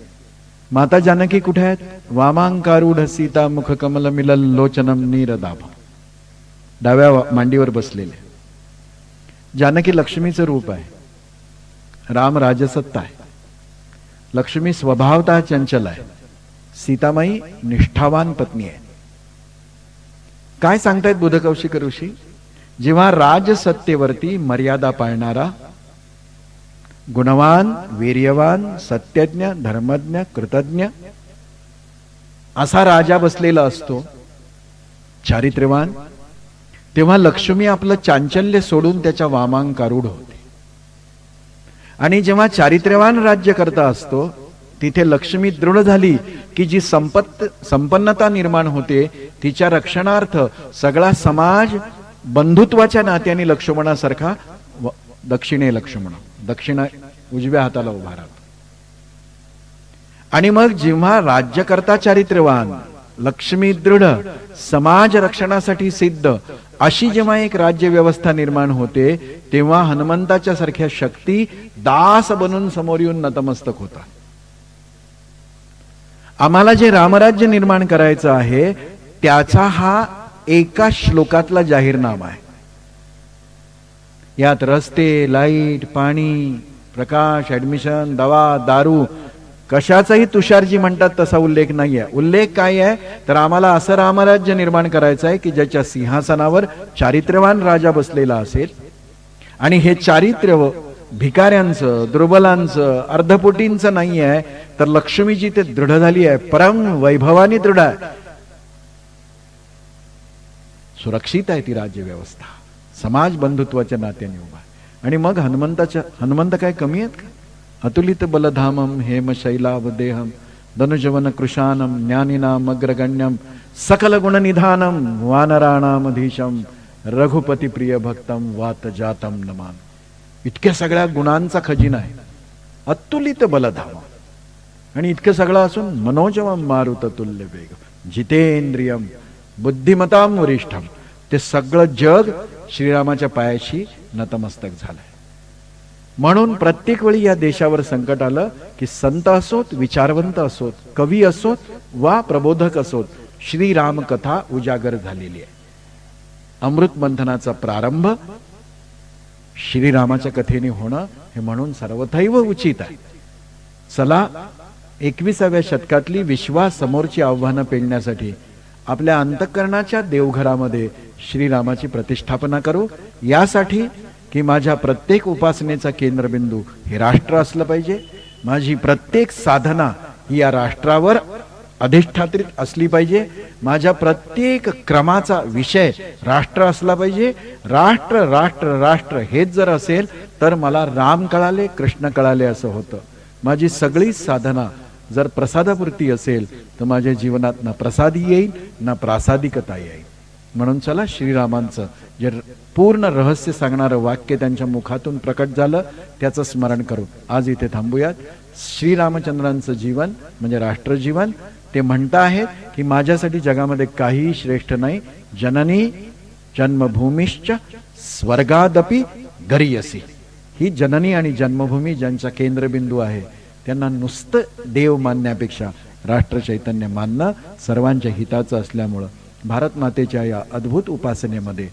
माता जानकी कुठे आहेत? वामांकारूढ सीता मुख कमल मिलल लोचनम नीरदाभ. डाव्या मांडीवर बसलेले. जानकी लक्ष्मीचं रूप आहे. राम राजसत्ता आहे. लक्ष्मी स्वभावतः चंचल आहे. सीतामाई निष्ठावान पत्नी आहे. काय सांगतायत बुधकौशिक ऋषी? जेव्हा राजसत्तेवरती मर्यादा पाळणारा, गुणवान, वीर्यवान, सत्यज्ञ, धर्मज्ञ, कृतज्ञ असा राजा बसलेला असतो, चारित्र्यवान, तेव्हा लक्ष्मी आपलं चांचल्य सोडून त्याच्या वामांकारूढ होते. आणि जेव्हा चारित्र्यवान राज्य करता असतो तिथे लक्ष्मी दृढ झाली की जी संपन्नता निर्माण होते तिच्या रक्षणार्थ सगळा समाज बंधुत्वाच्या नात्याने लक्ष्मणासारखा दक्षिणे लक्ष्मण, दक्षिण उजव्या हाताला उभा राहतो. आणि मग जेव्हा राज्यकर्ता चारित्र्यवान, लक्ष्मी दृढ, समाज रक्षणासाठी सिद्ध अशी जेव्हा एक राज्य व्यवस्था निर्माण होते तेव्हा हनुमंताच्या सारख्या शक्ती दास बनून समोर येऊन नतमस्तक होतात. आम्हाला जे रामराज्य निर्माण करायचं आहे त्याचा हा एका श्लोकातला जाहीरनामा आहे. यात रस्ते, लाईट, पाणी, प्रकाश, ऍडमिशन, दवा, दारू कशाचाही तुषारजी म्हणतात तसा उल्लेख नाहीये. उल्लेख काय आहे तर आम्हाला असं रामराज्य निर्माण करायचं आहे की ज्याच्या सिंहासनावर चारित्र्यवान राजा बसलेला असेल आणि हे चारित्र्य भिकाऱ्यांचं, दुर्बलांचं, अर्धपोटींचं नाही आहे, तर लक्ष्मीजी ते दृढ झाली आहे, परम वैभवानी दृढ आहे. सुरक्षित आहे ती राज्य व्यवस्था, समाज बंधुत्वाच्या नात्याने उभा. आणि मग हनुमंत काय कमी आहेत का? अतुलित बलधामम हेम शैलावदेहम धनुजवन कृशानम ज्ञानिनाम अग्रगण्यम सकल गुणनिधानम वानराणामधीशम रघुपती प्रिय भक्तम वात जातम नमान. इतक्या सगळ्या गुणांचा खजिना आहे, अतुलित बलधाम. आणि इतकं सगळं असून मनोजवम मारुत तुल्य वेग जितेंद्रियम बुद्धिमताम वरिष्ठम. ते सगळं जग श्रीरामाच्या पायाशी नतमस्तक झालंय. म्हणून प्रत्येक वेळी या देशावर संकट आलं की संत असोत, विचारवंत असोत, कवी असोत वा प्रबोधक असोत, श्रीराम कथा उजागर झालेली आहे. अमृत मंथनाचा प्रारंभ श्रीरामाच्या कथेने होणं हे म्हणून सर्वथैव उचित आहे. चला 21व्या शतकातली विश्वासमोरची आव्हानं पेलण्यासाठी आपल्या अंतःकरणाच्या देवघरामध्ये श्रीरामाची प्रतिष्ठापना करू. यासाठी की माझ्या प्रत्येक उपासनेचा केंद्रबिंदू हे राष्ट्र असलं पाहिजे, माझी प्रत्येक साधना ही या राष्ट्रावर अधिष्ठात्रित असली पाहिजे, माझ्या प्रत्येक क्रमाचा विषय राष्ट्र असला पाहिजे. राष्ट्र राष्ट्र राष्ट्र हेच जर असेल तर मला राम कळाले, कृष्ण कळाले असं होतं. माझी सगळी साधना जर प्रसादापुरती असेल तर माझ्या जीवनात ना प्रसादी येईल ना प्रासादिकता येईल. म्हणून चला श्रीरामांचं जे पूर्ण रहस्य सांगणारं वाक्य त्यांच्या मुखातून प्रकट झालं त्याचं स्मरण करू. आज इथे थांबूयात. श्रीरामचंद्रांचं जीवन म्हणजे राष्ट्रजीवन. ते म्हणता आहेत की माझ्यासाठी जगामध्ये काहीही श्रेष्ठ नाही. जननी जन्मभूमीश्च स्वर्गादपि गरीयसी. ही जननी आणि जन्मभूमी ज्यांचा केंद्रबिंदू आहे त्यांना नुसतं देव मानण्यापेक्षा राष्ट्र चैतन्य मानणं सर्वांच्या हिताचं असल्यामुळं भारत मातेच्या या अद्भुत उपासनेमध्ये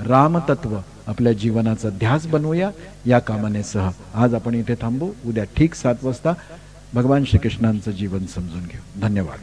रामतत्व आपल्या जीवनाचा ध्यास बनवूया. या कामनेसह आज आपण इथे थांबू. उद्या ठीक 7 वाजता भगवान श्रीकृष्णांचं जीवन समजून घेऊ. धन्यवाद.